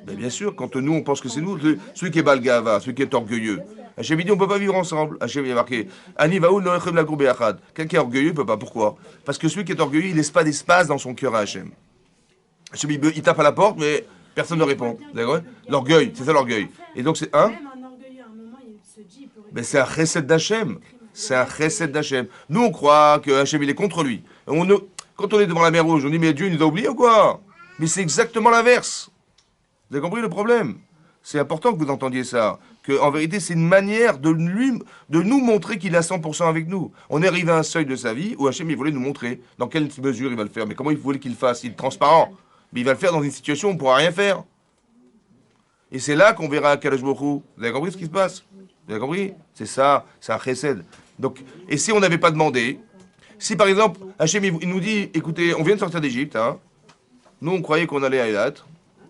Ben bien sûr, quand nous on pense que c'est nous, celui qui est balgava, celui qui est orgueilleux. Hachem dit on ne peut pas vivre ensemble. Hachem il a marqué Ani vaoul noechem la gourbe achad. Quelqu'un qui est orgueilleux ne peut pas. Pourquoi? Parce que celui qui est orgueilleux, il laisse pas d'espace dans son cœur à Hachem. Hachem il tape à la porte, mais personne ne répond. D'accord? L'orgueil, c'est ça l'orgueil. Et donc c'est un.
Même un orgueilleux, à un moment, il se dit, il peut
Mais c'est un chesed d'Hachem. C'est un chesed d'Hachem. Nous on croit que Hachem il est contre lui. Quand on est devant la mer Rouge, on dit mais Dieu il nous a oubliés ou quoi? Mais c'est exactement l'inverse. Vous avez compris le problème? C'est important que vous entendiez ça. Que en vérité c'est une manière de nous montrer qu'il est à 100% avec nous. On est arrivé à un seuil de sa vie où Hachem il voulait nous montrer dans quelle mesure il va le faire. Mais comment il voulait qu'il le fasse? Il est transparent. Mais il va le faire dans une situation où on ne pourra rien faire. Et c'est là qu'on verra Kadosh Baruch Hu. Vous avez compris ce qui se passe? Vous avez compris? C'est ça, c'est un chesed. Donc, et si on n'avait pas demandé, si par exemple, Hachem il nous dit, écoutez, on vient de sortir d'Égypte, hein, nous on croyait qu'on allait à Eilat,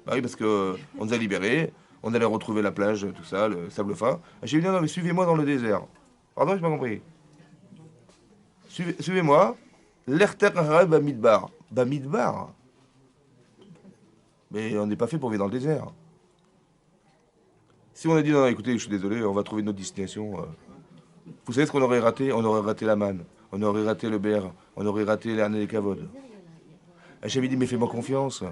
bah oui, parce qu'on nous a libérés, on allait retrouver la plage, tout ça, le sable fin. Hachem dit, non, mais suivez-moi dans le désert. Pardon, je n'ai pas compris. Suivez-moi. L'Erter Bamidbar. Bamidbar. Mais on n'est pas fait pour vivre dans le désert. Si on a dit non, écoutez, je suis désolé, on va trouver une autre destination. Vous savez ce qu'on aurait raté? On aurait raté la manne, on aurait raté le ber, on aurait raté l'année des cavodes. J'avais dit, mais fais-moi confiance.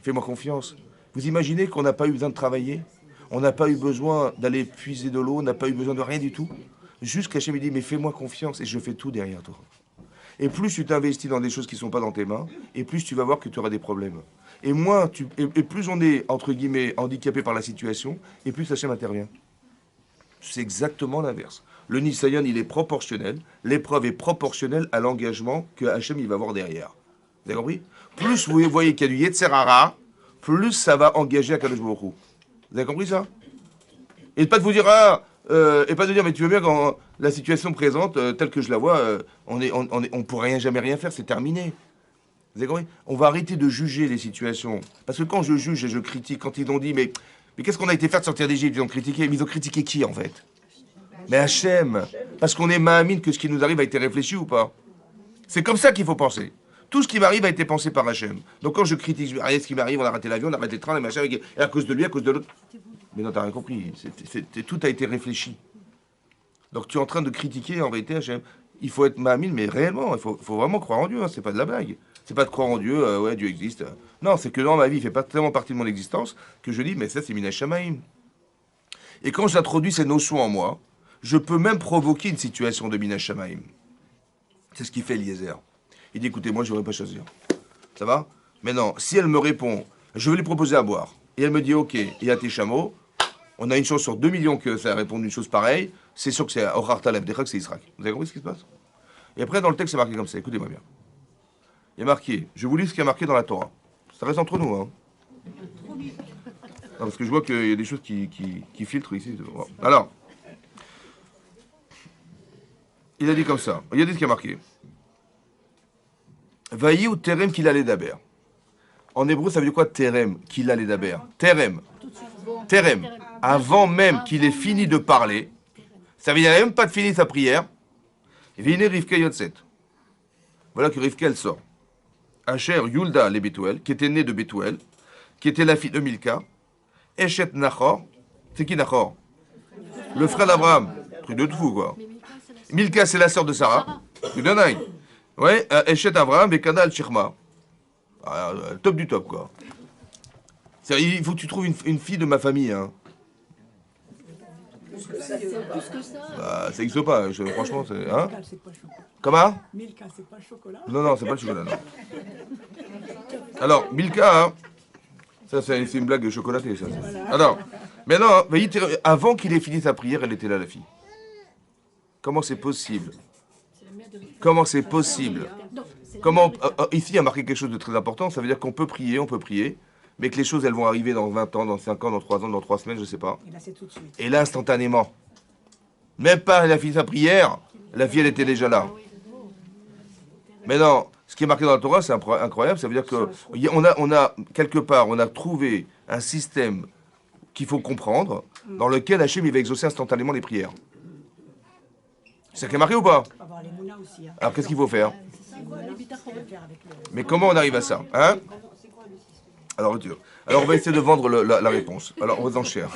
Fais-moi confiance. Vous imaginez qu'on n'a pas eu besoin de travailler? On n'a pas eu besoin d'aller puiser de l'eau, on n'a pas eu besoin de rien du tout. Juste qu'Hachem dit, mais fais-moi confiance et je fais tout derrière toi. Et plus tu t'investis dans des choses qui ne sont pas dans tes mains, et plus tu vas voir que tu auras des problèmes. Et plus on est, entre guillemets, handicapé par la situation, et plus Hachem intervient. C'est exactement l'inverse. Le Nisayon, il est proportionnel. L'épreuve est proportionnelle à l'engagement que Hachem il va avoir derrière. Vous avez compris? Plus vous voyez qu'il y a du Yetzerara, plus ça va engager Akadosh Baruch Hu. Vous avez compris ça? Et pas de vous dire, et pas de dire, mais tu veux bien quand la situation présente, telle que je la vois, on pourrait jamais rien faire, c'est terminé. Vous avez compris? On va arrêter de juger les situations. Parce que quand je juge et je critique, quand ils ont dit, mais qu'est-ce qu'on a été faire de sortir d'Égypte? Ils ont critiqué, mais ils ont critiqué qui en fait? Mais Hachem. Parce qu'on est mahamine que ce qui nous arrive a été réfléchi ou pas? C'est comme ça qu'il faut penser. Tout ce qui m'arrive a été pensé par Hachem. Donc quand je critique, je dis, regardez ce qui m'arrive, on a raté l'avion, on a raté le train, les machins, et à cause de lui, à cause de l'autre. Mais non, t'as rien compris. Tout a été réfléchi. Donc tu es en train de critiquer en vérité Hachem. Il faut être mahamine, mais réellement, il faut vraiment croire en Dieu, hein, c'est pas de la blague. C'est pas de croire en Dieu, ouais, Dieu existe. Non, c'est que dans ma vie, il fait pas tellement partie de mon existence que je dis, mais ça c'est Minash Shamayim. Et quand j'introduis ces notions en moi, je peux même provoquer une situation de Minash Shamayim. C'est ce qu'il fait Eliezer. Il dit, écoutez, moi je n'aurais pas choisir. Ça va? Maintenant, si elle me répond, je vais lui proposer à boire. Et elle me dit, ok, il y a tes chameaux. On a une chance sur 2 millions que ça réponde une chose pareille. C'est sûr que c'est Ohar Taleb, que c'est Israël. Vous avez compris ce qui se passe? Et après, dans le texte, c'est marqué comme ça. Écoutez-moi bien. Il y a marqué, je vous lis ce qui est marqué dans la Torah. Ça reste entre nous, hein. Non, parce que je vois qu'il y a des choses qui filtrent ici. Alors, il a dit comme ça. Regardez ce qui est marqué. Vaï ou terem qu'il allait d'Aber. En hébreu, ça veut dire quoi terem qu'il allait d'Aber? Terem. Terem. Avant même qu'il ait fini de parler, ça veut dire qu'il n'a même pas fini sa prière. Vine Rivka Yotset. Voilà que Rivka elle sort. Asher Yulda le Betuel, qui était né de Betuel, qui était la fille de Milka. Eshet Nachor. C'est qui Nachor? Le frère d'Abraham. Truc de fou, quoi. Milka, c'est la sœur de Sarah. Truc de dingue. Ouais, Eshet Abraham et Kana al-Shirma. Top du top, quoi. Il faut que tu trouves une fille de ma famille, hein. Bah, ça n'existe pas, franchement, c'est. Hein? Comment?
Milka, c'est pas le chocolat.
Non, c'est pas le chocolat, non. Alors, Milka, hein, ça c'est une blague chocolatée, ça. Alors, maintenant, avant qu'il ait fini sa prière, elle était là, la fille. Comment c'est possible? Comment c'est possible? Comment, ici, il y a marqué quelque chose de très important, ça veut dire qu'on peut prier, mais que les choses, elles vont arriver dans 20 ans, dans 5 ans, dans 3 ans, dans 3 semaines, je sais pas.
Et là, c'est tout de suite.
Et là, instantanément. Même pas, elle a fini sa prière, la fille, elle était déjà là. Mais non, ce qui est marqué dans la Torah, c'est incroyable, ça veut dire que on a quelque part, on a trouvé un système qu'il faut comprendre, dans lequel Hachem, il va exaucer instantanément les prières. C'est ça qui est marqué ou pas?
Avoir les mounas aussi. Hein.
Alors, qu'est-ce qu'il faut faire?
Faire avec le...
Mais comment on arrive à ça, hein? Alors, on va essayer de vendre la réponse. Alors, on va en cher.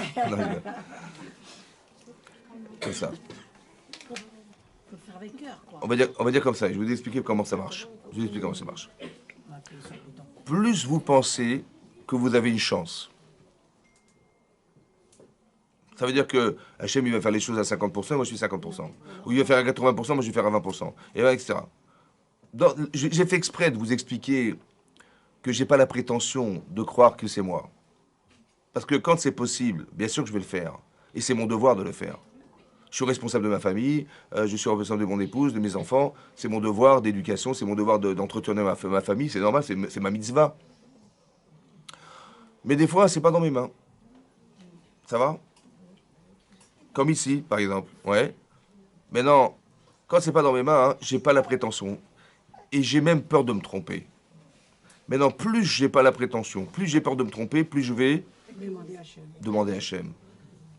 Comme ça. On va dire comme ça. Je vais vous expliquer comment ça marche. Plus vous pensez que vous avez une chance, ça veut dire que Hachem, il va faire les choses à 50%, moi je suis 50%. Ou il va faire à 80%, moi je vais faire à 20%. Et ben, etc. J'ai fait exprès de vous expliquer que j'ai pas la prétention de croire que c'est moi. Parce que quand c'est possible, bien sûr que je vais le faire. Et c'est mon devoir de le faire. Je suis responsable de ma famille, je suis responsable de mon épouse, de mes enfants. C'est mon devoir d'éducation, c'est mon devoir d'entretenir ma famille. C'est normal, c'est ma mitzvah. Mais des fois, c'est pas dans mes mains. Ça va? Comme ici, par exemple. Ouais. Mais non, quand c'est pas dans mes mains, hein, j'ai pas la prétention. Et j'ai même peur de me tromper. Maintenant, plus j'ai pas la prétention, plus j'ai peur de me tromper, plus je vais demander à Hachem.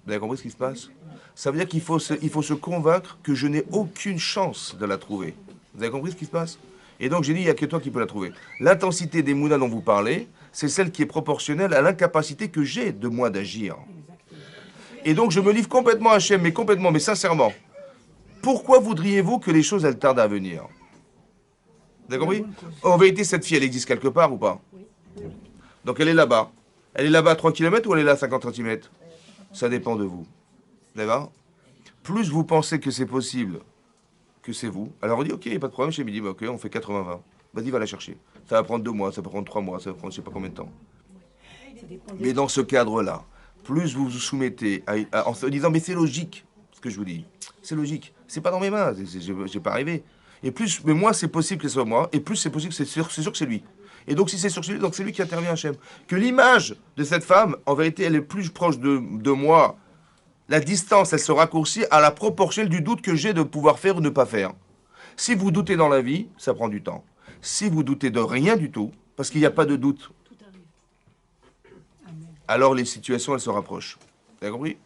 Vous avez compris ce qui se passe? Ça veut dire qu'il faut se convaincre que je n'ai aucune chance de la trouver. Vous avez compris ce qui se passe? Et donc j'ai dit, il n'y a que toi qui peux la trouver. L'intensité des mounas dont vous parlez, c'est celle qui est proportionnelle à l'incapacité que j'ai de moi d'agir. Et donc je me livre complètement à Hachem, mais sincèrement. Pourquoi voudriez-vous que les choses, elles tardent à venir? Vous avez compris? En vérité, cette fille, elle existe quelque part ou pas? Donc elle est là-bas. Elle est là-bas à 3 km ou elle est là à 50 cm? Ça dépend de vous. D'accord? Plus vous pensez que c'est possible, que c'est vous, alors on dit, ok, pas de problème, chez Midi, ok, on fait 80-20. Vas-y, va la chercher. Ça va prendre 2 mois, ça va prendre 3 mois, ça va prendre je sais pas combien de temps. Mais dans ce cadre-là, plus vous vous soumettez en se disant, mais c'est logique. ce que je vous dis. C'est logique. C'est pas dans mes mains. J'ai pas arrivé. Et plus, mais moins c'est possible que ce soit moi, et plus c'est possible que c'est sûr que c'est lui. Et donc si c'est sûr que c'est lui, donc c'est lui qui intervient Hachem. Que l'image de cette femme, en vérité, elle est plus proche de moi. La distance, elle se raccourcit à la proportionnelle du doute que j'ai de pouvoir faire ou ne pas faire. Si vous doutez dans la vie, ça prend du temps. Si vous doutez de rien du tout, parce qu'il n'y a pas de doute, alors les situations, elles se rapprochent. Vous avez compris?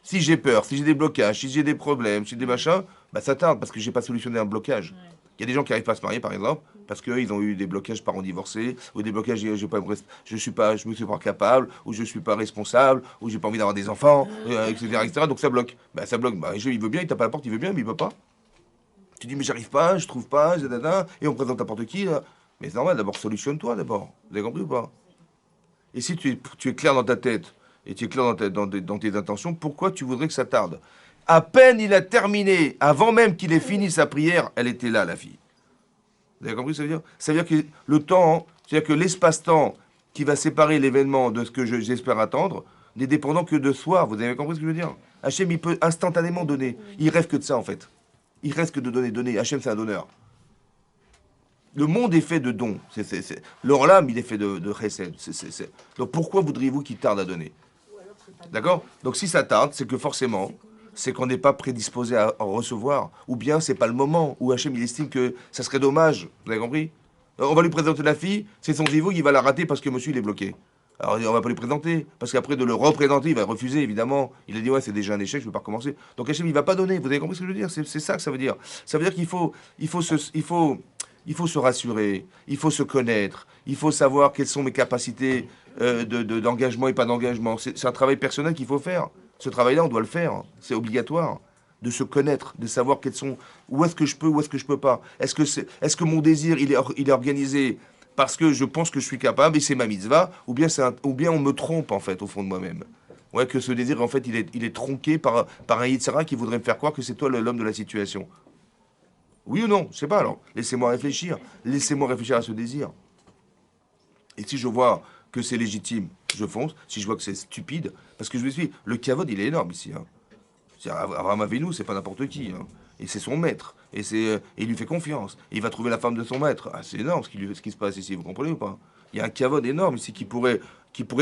Si j'ai peur, si j'ai des blocages, si j'ai des problèmes, si j'ai des machins, bah ça tarde parce que j'ai pas solutionné un blocage. Il y a des gens qui n'arrivent pas à se marier, par exemple, parce qu'ils ont eu des blocages parents divorcés, ou des blocages, je me suis pas capable, ou je suis pas responsable, ou j'ai pas envie d'avoir des enfants, etc., etc. Donc ça bloque. Bah ça bloque. Bah, il veut bien, il tape à la porte, il veut bien, mais il veut pas. Tu dis mais j'arrive pas, je trouve pas, et on présente n'importe qui là. Mais c'est normal. D'abord solutionne-toi d'abord. Vous avez compris ou pas? Et si tu es clair dans ta tête et tu es clair dans tes intentions, pourquoi tu voudrais que ça tarde? À peine il a terminé, avant même qu'il ait fini sa prière, elle était là, la fille. Vous avez compris ce que ça veut dire? Ça veut dire que le temps, c'est-à-dire que l'espace-temps qui va séparer l'événement de ce que j'espère attendre, n'est dépendant que de soi. Vous avez compris ce que je veux dire? Hachem, il peut instantanément donner. Il rêve que de ça, en fait. Il reste que de donner. Hachem, c'est un donneur. Le monde est fait de dons. L'orlam, il est fait de chesed. Donc pourquoi voudriez-vous qu'il tarde à donner? D'accord? Donc si ça tarde, c'est que forcément, c'est qu'on n'est pas prédisposé à en recevoir. Ou bien c'est pas le moment où Hachem il estime que ça serait dommage. Vous avez compris? On va lui présenter la fille, c'est son zivou, il va la rater parce que monsieur il est bloqué. Alors on va pas lui présenter, parce qu'après de le représenter, il va refuser évidemment. Il a dit ouais c'est déjà un échec, je ne veux pas recommencer. Donc Hachem il va pas donner. Vous avez compris ce que je veux dire? C'est ça que ça veut dire. Ça veut dire qu'il faut se rassurer, il faut se connaître, il faut savoir quelles sont mes capacités d'engagement et pas d'engagement. C'est un travail personnel qu'il faut faire. Ce travail-là, on doit le faire. C'est obligatoire de se connaître, de savoir où est-ce que je peux, où est-ce que je peux pas. Est-ce que mon désir, il est organisé parce que je pense que je suis capable et c'est ma mitzvah, ou bien on me trompe en fait au fond de moi-même. Ouais, que ce désir en fait, il est tronqué par un Yitzhara qui voudrait me faire croire que c'est toi l'homme de la situation. Oui ou non? Je sais pas alors. Laissez-moi réfléchir. Laissez-moi réfléchir à ce désir. Et si je vois que c'est légitime, je fonce. Si je vois que c'est stupide, parce que je me suis, le kavod, il est énorme ici. Hein. Abraham Avinu, c'est pas n'importe qui. Hein. Et c'est son maître. Et il lui fait confiance. Et il va trouver la femme de son maître. Ah, c'est énorme ce qui se passe ici. Vous comprenez ou pas? Il y a un kavod énorme ici qui pourrait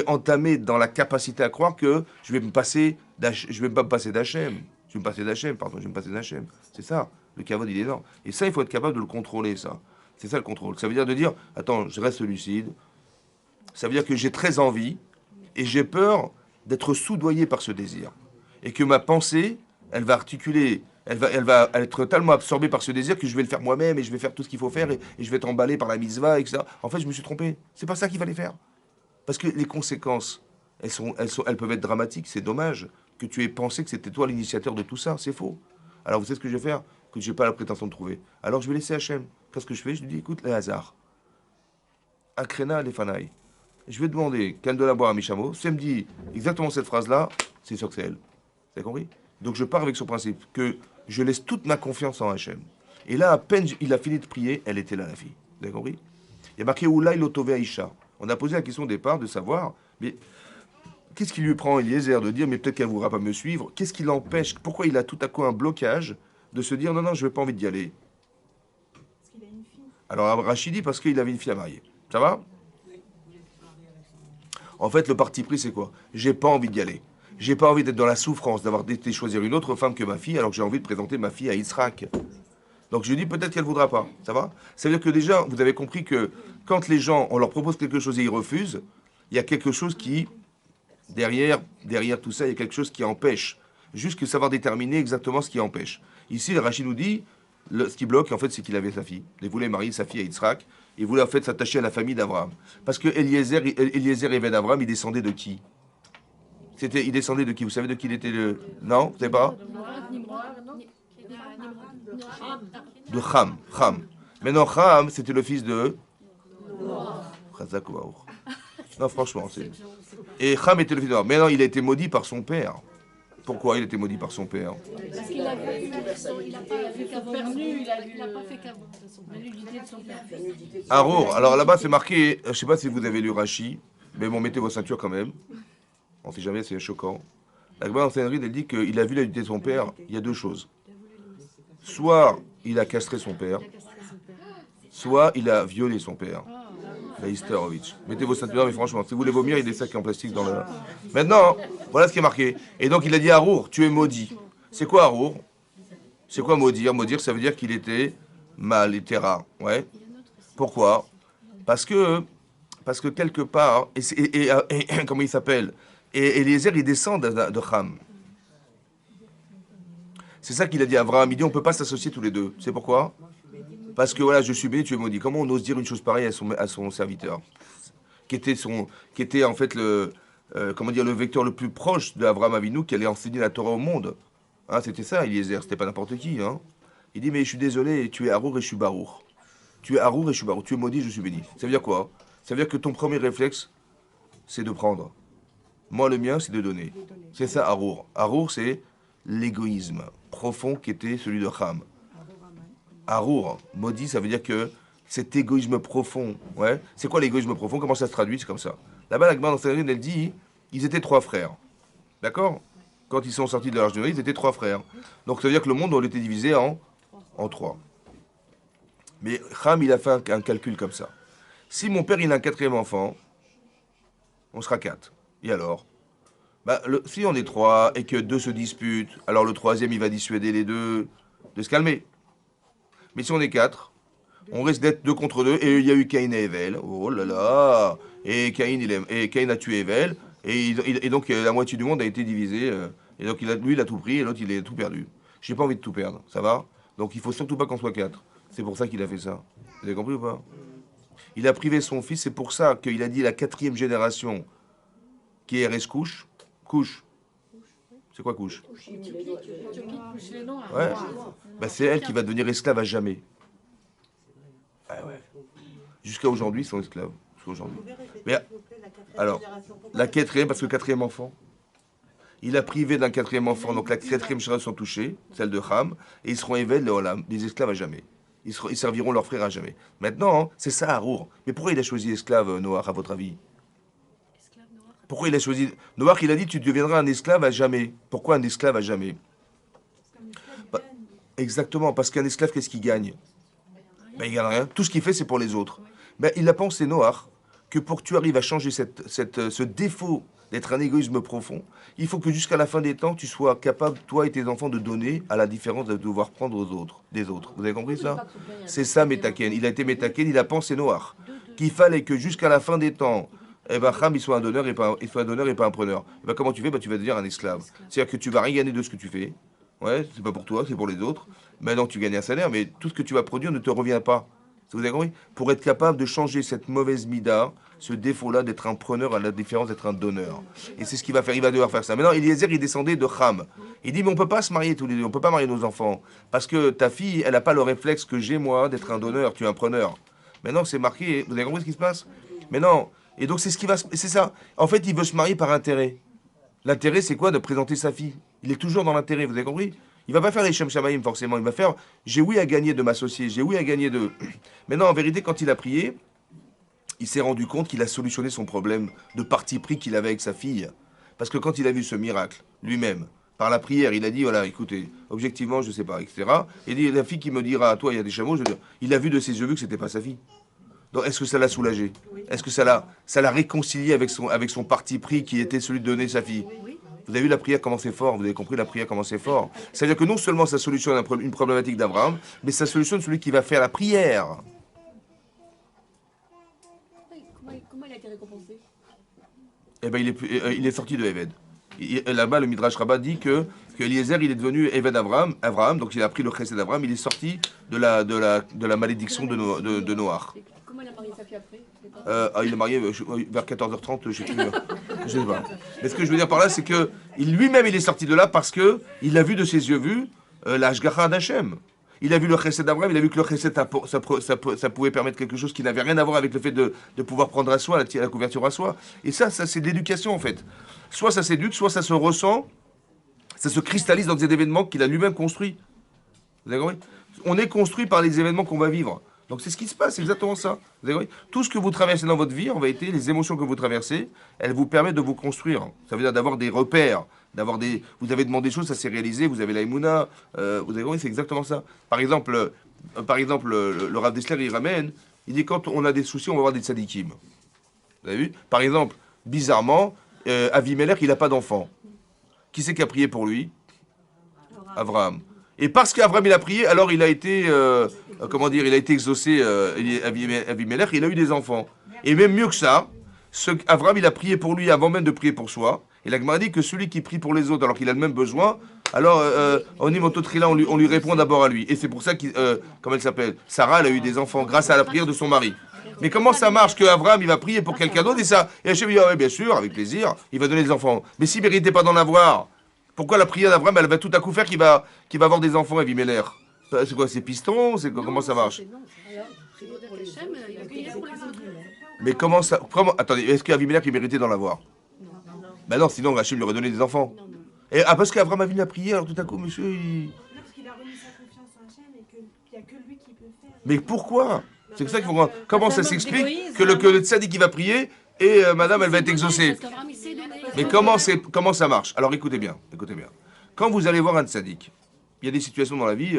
entamer dans la capacité à croire que je vais pas me passer d'Hachem. Je vais me passer d'Hachem. C'est ça. Le kavod, il est énorme. Et ça, il faut être capable de le contrôler, ça. C'est ça le contrôle. Ça veut dire de dire, attends, je reste lucide. Ça veut dire que j'ai très envie et j'ai peur d'être soudoyé par ce désir. Et que ma pensée, elle va articuler, elle va être tellement absorbée par ce désir que je vais le faire moi-même et je vais faire tout ce qu'il faut faire et je vais être emballé par la mitzvah, etc. En fait, je me suis trompé. C'est pas ça qu'il fallait faire. Parce que les conséquences, elles peuvent être dramatiques. C'est dommage que tu aies pensé que c'était toi l'initiateur de tout ça. C'est faux. Alors vous savez ce que je vais faire? Que je n'ai pas la prétention de trouver. Alors je vais laisser Hachem. Qu'est-ce que je fais? Je lui dis, écoute, le hasard. Akrena lefanaï. Je vais demander qu'elle donne à boire à Michamo. Si elle me dit exactement cette phrase-là, c'est sûr que c'est elle. Vous avez compris? Donc je pars avec ce principe, que je laisse toute ma confiance en Hachem. Et là, à peine il a fini de prier, elle était là, la fille. Vous avez compris? Il y a marqué Oulaï Lotové Aïcha. On a posé la question au départ de savoir, mais qu'est-ce qui lui prend Eliezer de dire, mais peut-être qu'elle ne voudra pas me suivre? Qu'est-ce qui l'empêche? Pourquoi il a tout à coup un blocage de se dire, non, je n'ai pas envie d'y aller?
Parce qu'il a une fille.
Alors Rachid dit parce qu'il avait une fille à marier. Ça va? En fait, le parti pris, c'est quoi? J'ai pas envie d'y aller. J'ai pas envie d'être dans la souffrance, d'avoir été choisir une autre femme que ma fille, alors que j'ai envie de présenter ma fille à Yitzhak. Donc je dis peut-être qu'elle voudra pas. Ça va? Ça veut dire que déjà, vous avez compris que quand les gens, on leur propose quelque chose et ils refusent, il y a quelque chose qui, derrière tout ça, il y a quelque chose qui empêche. Juste que savoir déterminer exactement ce qui empêche. Ici, le Rachid nous dit, ce qui bloque, en fait, c'est qu'il avait sa fille. Il voulait marier sa fille à Yitzhak. Il voulait en fait s'attacher à la famille d'Abraham. Parce que Eliezer et d'Abraham, il descendait de qui? Il descendait de qui? Vous savez de qui il était le... Non? Vous savez pas? De Ham. Maintenant, Ham, c'était le fils de... Non, franchement, c'est... Et Ham était le fils de Noah. Maintenant, il a été maudit par son père. Pourquoi il a été maudit par son père?
Parce qu'il a vu, il n'a pas fait qu'avant. Il n'a pas fait qu'avant. La nudité de son père.
Arour, alors là-bas c'est marqué, je ne sais pas si vous avez lu Rashi, mais bon, mettez vos ceintures quand même. On ne sait jamais, c'est choquant. La Gemara en Sanhedrin, elle dit qu'il a vu la nudité de son père. Il y a deux choses. Soit il a castré son père, soit il a violé son père. La Histerovitch. Mettez vos ceintures, mais franchement, si vous voulez vomir, il y a des sacs en plastique dans le. Maintenant, voilà ce qui est marqué. Et donc il a dit à Arour, tu es maudit. C'est quoi Arour? C'est quoi maudire? Maudire, ça veut dire qu'il était mal, il était rare. Ouais. Pourquoi? Parce que quelque part, comment il s'appelle? Et Eliezer, il descend de Ham. C'est ça qu'il a dit à Abraham. Il dit on ne peut pas s'associer tous les deux. C'est pourquoi? Parce que voilà, je suis béni, tu es maudit. Comment on ose dire une chose pareille à son serviteur, qui était en fait comment dire, le vecteur le plus proche d'Abraham Avinu, qui allait enseigner la Torah au monde. Hein, c'était ça, Eliezer, c'était pas n'importe qui. Hein. Il dit mais je suis désolé, tu es Arour et je suis Barour. Tu es Arour et je suis Barour. Tu es maudit, je suis béni. Ça veut dire quoi? Ça veut dire que ton premier réflexe, c'est de prendre. Moi, le mien, c'est de donner. C'est ça, Arour. Arour, c'est l'égoïsme profond qui était celui de Ham. Arour, maudit, ça veut dire que cet égoïsme profond, ouais. C'est quoi l'égoïsme profond? Comment ça se traduit? C'est comme ça. Là-bas, la Gemara dans Sanhedrin, elle dit, ils étaient trois frères. D'accord? Quand ils sont sortis de l'Arche de Noé, ils étaient trois frères. Donc ça veut dire que le monde, on était divisé en trois. Mais Ham, il a fait un calcul comme ça. Si mon père, il a un quatrième enfant, on sera quatre. Et alors? Si on est trois et que deux se disputent, alors le troisième, il va dissuader les deux de se calmer. Mais si on est quatre, on risque d'être deux contre deux. Et il y a eu Caïn et Evel. Oh là là! Et Caïn a tué Evel. Et donc la moitié du monde a été divisée. Et donc lui, il a tout pris et l'autre, il a tout perdu. J'ai pas envie de tout perdre. Ça va? Donc il faut surtout pas qu'on soit quatre. C'est pour ça qu'il a fait ça. Vous avez compris ou pas? Il a privé son fils. C'est pour ça qu'il a dit la quatrième génération qui est Eres couche. Couche. C'est quoi couche? Ouais. C'est elle qui va devenir esclave à jamais. Ah ouais. Jusqu'à aujourd'hui, ils sont esclaves. Jusqu'à aujourd'hui. Mais alors, la quatrième, parce que le quatrième enfant, il a privé d'un quatrième enfant, donc la quatrième génération touchée, celle de Ham, et ils seront éveillés des esclaves à jamais. Ils serviront leurs frères à jamais. Maintenant, c'est ça Arour. Mais pourquoi il a choisi esclave Noach, à votre avis? Pourquoi il a choisi... Noach, il a dit, tu deviendras un esclave à jamais. Pourquoi un esclave à jamais? Exactement, parce qu'un esclave, qu'est-ce qu'il gagne? Il gagne rien. Tout ce qu'il fait, c'est pour les autres. Il a pensé, Noach, que pour que tu arrives à changer ce défaut d'être un égoïsme profond, il faut que jusqu'à la fin des temps, tu sois capable, toi et tes enfants, de donner, à la différence de devoir prendre des autres. Vous avez compris ça? C'est ça, Métaken. Il a été Métaken, il a pensé, Noach, qu'il fallait que jusqu'à la fin des temps, Ham, il soit un donneur et pas un preneur. Comment tu fais? Tu vas devenir un esclave. C'est-à-dire que tu vas rien gagner de ce que tu fais. Ouais, c'est pas pour toi, c'est pour les autres. Maintenant, tu gagnes un salaire, mais tout ce que tu vas produire ne te revient pas. Vous avez compris? Pour être capable de changer cette mauvaise mida, ce défaut-là d'être un preneur à la différence d'être un donneur. Et c'est ce qu'il va faire. Il va devoir faire ça. Maintenant, Eliezer, il descendait de Ham. Il dit, mais on peut pas se marier tous les deux. On peut pas marier nos enfants. Parce que ta fille, elle n'a pas le réflexe que j'ai, moi, d'être un donneur. Tu es un preneur. Maintenant, c'est marqué. Vous avez compris ce qui se passe? Mais non. Et donc c'est c'est ça. En fait, il veut se marier par intérêt. L'intérêt, c'est quoi? De présenter sa fille. Il est toujours dans l'intérêt, vous avez compris? Il va pas faire les Shem Shamaïm forcément. Il va faire, j'ai oui à gagner de m'associer, j'ai oui à gagner de... Maintenant, en vérité, quand il a prié, il s'est rendu compte qu'il a solutionné son problème de parti pris qu'il avait avec sa fille. Parce que quand il a vu ce miracle, lui-même, par la prière, il a dit, voilà, écoutez, objectivement, je sais pas, etc. Il dit, la fille qui me dira, toi, il y a des chameaux, il a vu de ses yeux vu que c'était pas sa fille. Donc, est-ce que ça l'a soulagé? Est-ce que ça l'a réconcilié avec son parti pris qui était celui de donner sa fille? Vous avez vu la prière comment c'est fort? Vous avez compris la prière comment c'est fort? C'est-à-dire que non seulement ça solutionne une problématique d'Abraham, mais ça solutionne celui qui va faire la prière.
Comment il a été récompensé?
Il est sorti de Eved. Là-bas, le Midrash Rabbah dit que Eliezer, il est devenu Eved Abraham, donc il a pris le chesed d'Abraham, il est sorti de la malédiction de Noach.
Comment il a marié sa fille après?
Il est marié vers 14h30, je sais plus. Je sais pas. Mais ce que je veux dire par là, c'est que lui-même, il est sorti de là parce que il a vu de ses yeux vus la Hashgacha d'Hachem. Il a vu le chesed d'Abraham, il a vu que le chesed, ça pouvait permettre quelque chose qui n'avait rien à voir avec le fait de pouvoir prendre à soi, la couverture à soi. Et ça c'est de l'éducation, en fait. Soit ça s'éduque, soit ça se ressent, ça se cristallise dans des événements qu'il a lui-même construits. Vous avez compris? On est construit par les événements qu'on va vivre. Donc c'est ce qui se passe, c'est exactement ça. Vous avez compris. Tout ce que vous traversez dans votre vie, en vérité, les émotions que vous traversez, elles vous permettent de vous construire. Ça veut dire d'avoir des repères, d'avoir des. Vous avez demandé des choses, ça s'est réalisé. Vous avez la Emouna, vous avez compris, c'est exactement ça. Le Rav Dessler, il ramène, il dit quand on a des soucis, on va avoir des tzadikim. Vous avez vu? Par exemple, bizarrement, Avimelech, il n'a pas d'enfant. Qui c'est qui a prié pour lui? Abraham. Et parce qu'Abraham il a prié, alors il a été, il a été exaucé, Avimelech, il a eu des enfants. Et même mieux que ça, Abraham il a prié pour lui avant même de prier pour soi. Et la Gemara dit que celui qui prie pour les autres alors qu'il a le même besoin, alors on lui répond d'abord à lui. Et c'est pour ça comment elle s'appelle? Sarah, elle a eu des enfants grâce à la prière de son mari. Mais comment ça marche qu'Abraham il va prier pour quelqu'un d'autre et Hachem dit, ah ouais, bien sûr, avec plaisir, il va donner des enfants. Mais s'il ne méritait pas d'en avoir, pourquoi la prière d'Abraham, elle va tout à coup faire qu'il va avoir des enfants, Avimelech? C'est quoi, c'est piston? Comment ça marche? Mais comment ça... attendez, est-ce qu'Avimelech, il méritait d'en avoir? Ben non, sinon Hachem lui aurait donné des enfants. Et parce qu'Abraham a prié, alors tout à coup, monsieur, il...
Non, parce qu'il a remis sa confiance en Hachem et qu'il n'y a que lui qui peut faire.
Mais pourquoi? C'est ça qu'il faut voir. Comment ça s'explique que le tzaddik qui va prier et madame, elle va être exaucée? Mais comment ça marche? Alors écoutez bien. Quand vous allez voir un tzaddik, il y a des situations dans la vie,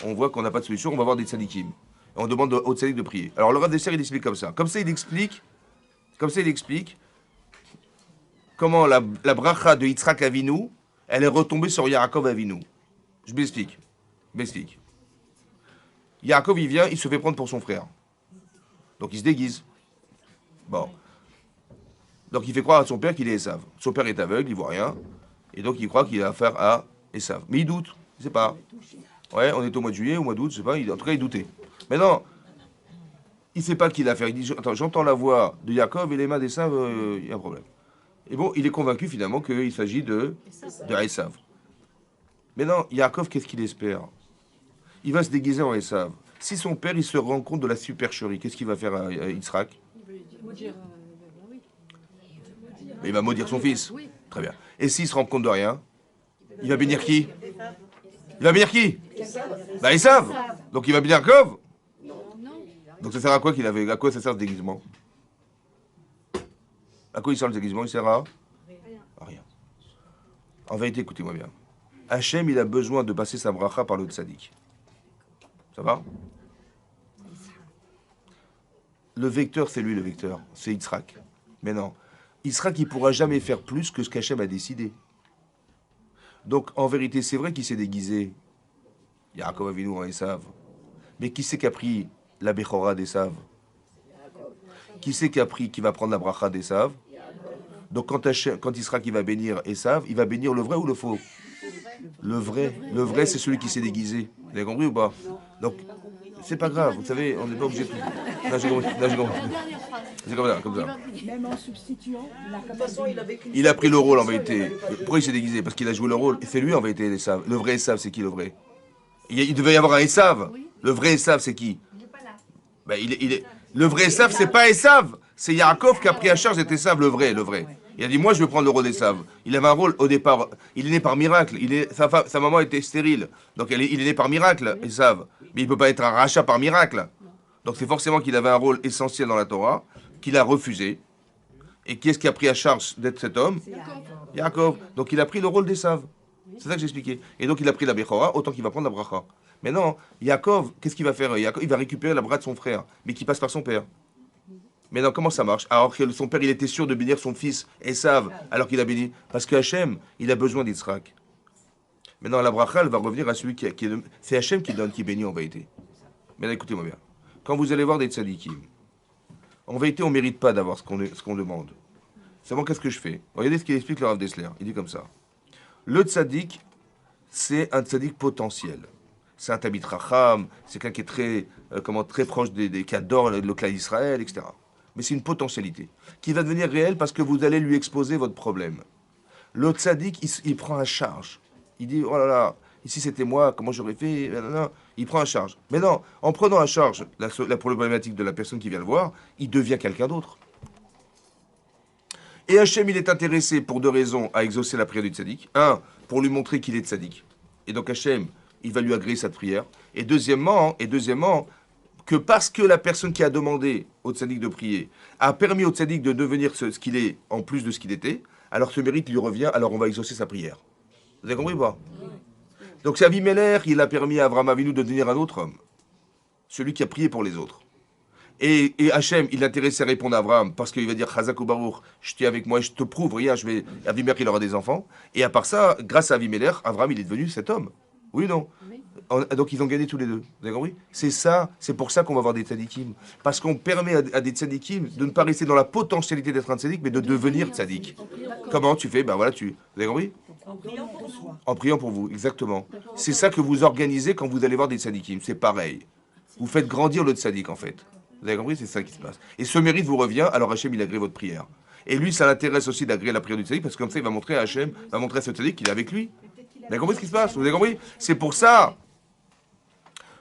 on voit qu'on n'a pas de solution, on va voir des tzaddikim. On demande au tzaddik de prier. Alors le Rav Dessler, il explique comme ça. Comme ça, il explique comment la bracha de Yitzhak Avinu, elle est retombée sur Yaakov Avinu. Je m'explique. Yaakov, il vient, il se fait prendre pour son frère. Donc il se déguise. Bon. Donc il fait croire à son père qu'il est Esav. Son père est aveugle, il voit rien. Et donc il croit qu'il a affaire à Esav. Mais il doute, il ne sait pas. Ouais, on est au mois de juillet, au mois d'août, je sais pas. En tout cas, il doutait. Mais non, il ne sait pas qu'il a affaire. Il dit, attends, j'entends la voix de Yaakov et les mains d'Esav, il y a un problème. Et bon, il est convaincu finalement qu'il s'agit de Esav. Mais non, Yaakov, qu'est-ce qu'il espère? Il va se déguiser en Esav. Si son père, il se rend compte de la supercherie, qu'est-ce qu'il va faire à Yitzhak? Il va maudire son fils. Très bien. Et s'il se rend compte de rien, il va bénir qui? Bah, Esav. Donc il va bénir Yaakov. Donc ça sert à quoi à quoi ça sert ce déguisement? À quoi il sert le déguisement? Il sert à rien. En vérité, écoutez-moi bien. Hachem, il a besoin de passer sa bracha par le tzaddik. Ça va? Le vecteur, c'est lui le vecteur. C'est Yitzhak. Mais non. Yitzhak, il ne pourra jamais faire plus que ce qu'Hachem a décidé. Donc, en vérité, c'est vrai qu'il s'est déguisé. Yaakov Avinu en Esav. Mais qui c'est qui a pris la Bechora d'Esav? Qui c'est qui va prendre la bracha d'Esav? Donc, quand Yitzhak va bénir Esav, il va bénir le vrai ou le faux? Le vrai, c'est celui qui s'est déguisé. Vous avez compris ou pas? Donc, c'est pas grave, vous savez, on n'est pas obligé de... Là, j'ai compris. C'est comme ça.
Même en substituant,
il a pris le rôle en vérité. Pourquoi il s'est déguisé? Parce qu'il a joué le rôle. Et c'est lui en vérité, Esav. Le vrai Esav, c'est qui le vrai? Il devait y avoir un Esav. Le vrai Esav, c'est qui? Ben, le vrai Esav, c'est pas Esav. C'est Yaakov qui a pris à charge d'être Esav, le vrai. Il a dit, moi, je vais prendre le rôle d'Esav. Il avait un rôle au départ. Il est né par miracle. Sa maman était stérile. Donc, il est né par miracle, Esav. Mais il ne peut pas être un rachat par miracle. Donc, c'est forcément qu'il avait un rôle essentiel dans la Torah, qu'il a refusé. Et qui est-ce qui a pris à charge d'être cet homme? Yaakov. Donc, il a pris le rôle d'Esav. C'est ça que j'expliquais. Et donc, il a pris la Bechora, autant qu'il va prendre la bracha. Mais non, Yaakov, qu'est-ce qu'il va faire? Yaakov, il va récupérer la bracha de son frère, mais qui passe par son père. Mais non, comment ça marche? Alors que son père, il était sûr de bénir son fils, Esav, alors qu'il a béni. Parce que Hachem, il a besoin d'Yitzhak. Maintenant, la bracha, elle va revenir à celui qui est... C'est Hachem qui donne, qui bénit en vérité. Maintenant, écoutez-moi bien. Quand vous allez voir des tzadikim, en vérité, on ne mérite pas d'avoir ce qu'on demande. Seulement, qu'est-ce que je fais? Regardez ce qu'il explique le Rav Dessler. Il dit comme ça. Le tzadik, c'est un tzadik potentiel. C'est un tabit racham, c'est quelqu'un qui est très proche qui adore le clan d'Israël, etc. Mais c'est une potentialité qui va devenir réelle parce que vous allez lui exposer votre problème. Le tzaddik, il prend en charge. Il dit, oh là là, ici c'était moi, comment j'aurais fait? Non, il prend en charge. Mais non, en prenant en charge la problématique de la personne qui vient le voir, il devient quelqu'un d'autre. Et Hachem, il est intéressé pour deux raisons à exaucer la prière du tzaddik. Un, pour lui montrer qu'il est tzaddik. Et donc Hachem, il va lui agréer cette prière. Et deuxièmement, que parce que la personne qui a demandé au tzaddik de prier a permis au tzaddik de devenir ce qu'il est en plus de ce qu'il était, alors ce mérite lui revient, alors on va exaucer sa prière. Vous avez compris ou pas? Donc c'est Avimelech, il a permis à Abraham Avinu de devenir un autre homme, celui qui a prié pour les autres. Et Hachem, il est intéressé à répondre à Abraham parce qu'il va dire Chazak ou Baruch, je t'ai avec moi, je te prouve, rien, Avimelech, il aura des enfants. Et à part ça, grâce à Avimelech, Abraham, il est devenu cet homme. Oui ou non? Donc ils ont gagné tous les deux. Vous avez compris? C'est ça, c'est pour ça qu'on va avoir des tzadikim. Parce qu'on permet à des tzadikim de ne pas rester dans la potentialité d'être un tzadik, mais de devenir tzadik. Comment tu fais? Ben voilà, vous avez compris?
En priant pour soi.
En priant pour vous, exactement. C'est ça que vous organisez quand vous allez voir des tzadikim. C'est pareil. Vous faites grandir le tzadik en fait. Vous avez compris? C'est ça qui se passe. Et ce mérite vous revient, alors Hachem, il agrée votre prière. Et lui, ça l'intéresse aussi d'agréer la prière du tzadik, parce que comme ça, il va montrer à Hachem, va montrer à ce tzadik qu'il est avec lui. Vous avez compris ce qui se passe? Vous avez compris? C'est pour ça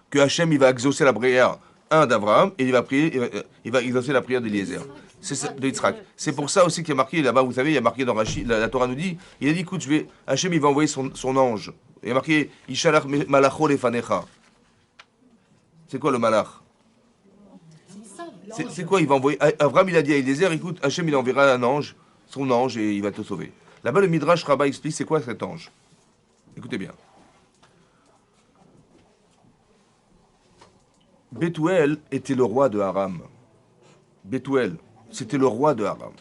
que Hachem, il va exaucer la prière, d'Abraham, et il va prier, il va exaucer la prière d'Eliezer. C'est de Yitzhak. C'est pour ça aussi qu'il y a marqué là-bas, vous savez, il y a marqué dans Rashi, la Torah nous dit, il a dit, écoute, Hachem, il va envoyer son ange. Il y a marqué, Ishalach malacho lefanecha. C'est quoi le malach? C'est quoi? Il va envoyer. Abraham, il a dit à Eliezer, écoute, Hachem, il enverra un ange, son ange, et il va te sauver. Là-bas, le Midrash Rabbah explique c'est quoi cet ange. Écoutez bien. Bethuel était le roi de Aram. Bethuel, c'était le roi de Aram.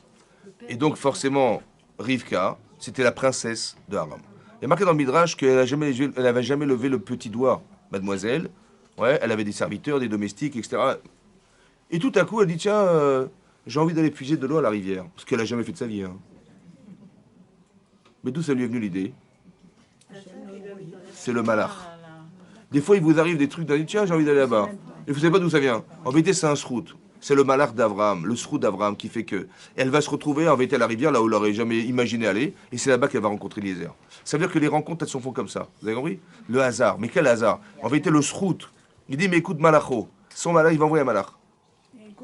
Et donc, forcément, Rivka, c'était la princesse de Aram. Il y a marqué dans le Midrash qu'elle n'avait jamais levé le petit doigt, mademoiselle. Ouais, elle avait des serviteurs, des domestiques, etc. Et tout à coup, elle dit, tiens, j'ai envie d'aller puiser de l'eau à la rivière. Parce qu'elle n'a jamais fait de sa vie. Hein. Mais d'où ça lui est venu l'idée? C'est le malach. Des fois, il vous arrive des trucs, vous dites, tiens, j'ai envie d'aller là-bas. Et vous savez pas d'où ça vient. En vérité, c'est un srout. C'est le malach d'Abraham, le srout d'Abraham qui fait que elle va se retrouver en vérité à la rivière, là où elle n'aurait jamais imaginé aller. Et c'est là-bas qu'elle va rencontrer Eliezer. Ça veut dire que les rencontres, elles se font comme ça. Vous avez compris? Le hasard. Mais quel hasard? En vérité, le srout. Il dit, mais écoute, malacho. Son malach, il va envoyer un malach.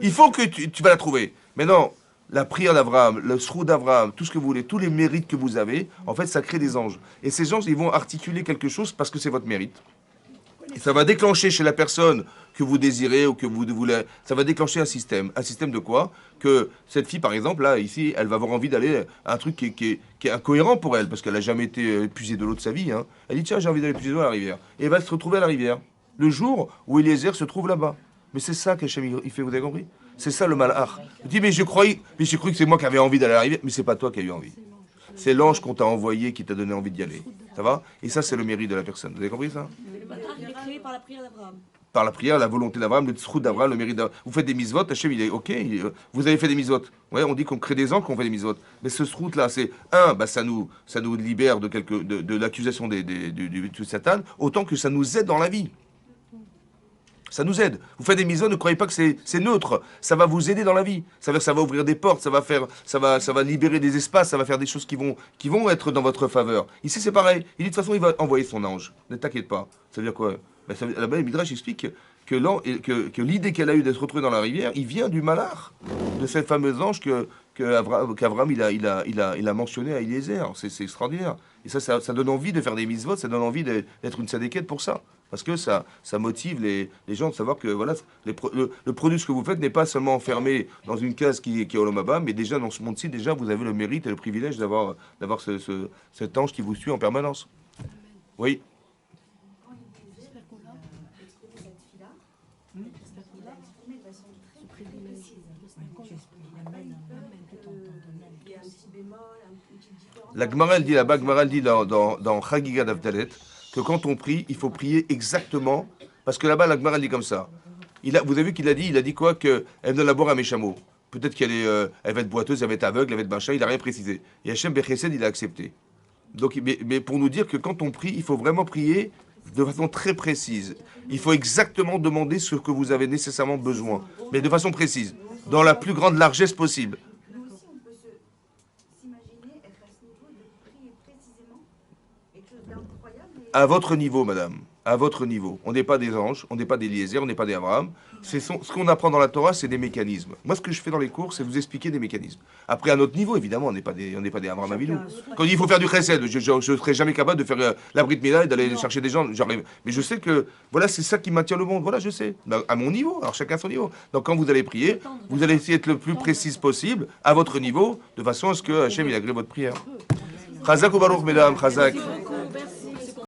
Il faut que tu vas la trouver. Mais non, la prière d'Abraham, le srout d'Abraham, tout ce que vous voulez, tous les mérites que vous avez, en fait, ça crée des anges. Et ces anges, ils vont articuler quelque chose parce que c'est votre mérite. Et ça va déclencher chez la personne que vous désirez ou que vous voulez, ça va déclencher un système. Un système de quoi? Que cette fille, par exemple, là, ici, elle va avoir envie d'aller à un truc qui est incohérent pour elle, parce qu'elle n'a jamais été puisée de l'eau de sa vie. Hein. Elle dit, tiens, j'ai envie d'aller puiser de l'eau à la rivière. Et elle va se retrouver à la rivière. Le jour où Eliezer se trouve là-bas. Mais c'est ça qu'Hachem, il fait, vous avez compris? C'est ça le malach. Il dit, mais je croyais que c'est moi qui avais envie d'aller à la rivière, mais c'est pas toi qui as eu envie. C'est l'ange qu'on t'a envoyé qui t'a donné envie d'y aller. Ça va? Et ça, c'est le mérite de la personne. Vous avez compris ça?
Le malach, il est créé par la prière d'Abraham.
Par la prière, la volonté d'Abraham, le tzrout d'Abraham, le mérite d'Abraham. Vous faites des mitzvot, Hachem, il est OK. Vous avez fait des mitzvot. Ouais, on dit qu'on crée des anges qu'on fait des mitzvot. Mais ce tzrout-là, c'est, ça nous libère de l'accusation du Satan, autant que ça nous aide dans la vie. Ça nous aide. Vous faites des mitzvot, ne croyez pas que c'est neutre. Ça va vous aider dans la vie. Ça veut dire que ça va ouvrir des portes, ça va libérer des espaces, ça va faire des choses qui vont être dans votre faveur. Ici, c'est pareil. Il dit de toute façon, il va envoyer son ange. Ne t'inquiète pas. Ça veut dire quoi? Là-bas, le Midrash explique que l'idée qu'elle a eue d'être retrouvée dans la rivière, il vient du malach, de cette fameuse ange qu'Abraham il a mentionné à Eliezer. C'est extraordinaire. Et ça donne envie de faire des mitzvot, ça donne envie d'être une tzadékette pour ça. Parce que ça motive les gens de savoir que voilà, le produit ce que vous faites n'est pas seulement enfermé dans une case qui est Olam Haba, mais déjà dans ce monde-ci, déjà vous avez le mérite et le privilège d'avoir cet ange qui vous suit en permanence. Oui. La Gemara, elle dit là-bas, dans Chagiga d'Avdalet, que quand on prie, il faut prier exactement, parce que là-bas, la Gemara, elle dit comme ça. Vous avez vu qu'il a dit quoi? Qu'elle donne la boire à mes chameaux. Peut-être qu'elle elle va être boiteuse, elle va être aveugle, elle va être machin, il n'a rien précisé. Et Hachem Bechesed, il a accepté. Donc, mais pour nous dire que quand on prie, il faut vraiment prier de façon très précise. Il faut exactement demander ce que vous avez nécessairement besoin, mais de façon précise, dans la plus grande largesse possible. À votre niveau, madame. à votre niveau. On n'est pas des anges, on n'est pas des Eliezer, on n'est pas des Abraham. Ce qu'on apprend dans la Torah, c'est des mécanismes. Moi, ce que je fais dans les cours, c'est vous expliquer des mécanismes. Après, à notre niveau, évidemment, on n'est pas des Abraham Avinu. Quand il faut faire du chesed, je ne serai jamais capable de faire la Brit Mila et d'aller chercher des gens. Mais je sais que, voilà, c'est ça qui maintient le monde. Voilà, je sais. À mon niveau, alors chacun à son niveau. Donc, quand vous allez prier, vous allez essayer d'être le plus précis possible, à votre niveau, de façon à ce que Hachem, il agrée votre prière. Chazak ou Baruch, mesdames, Chazak.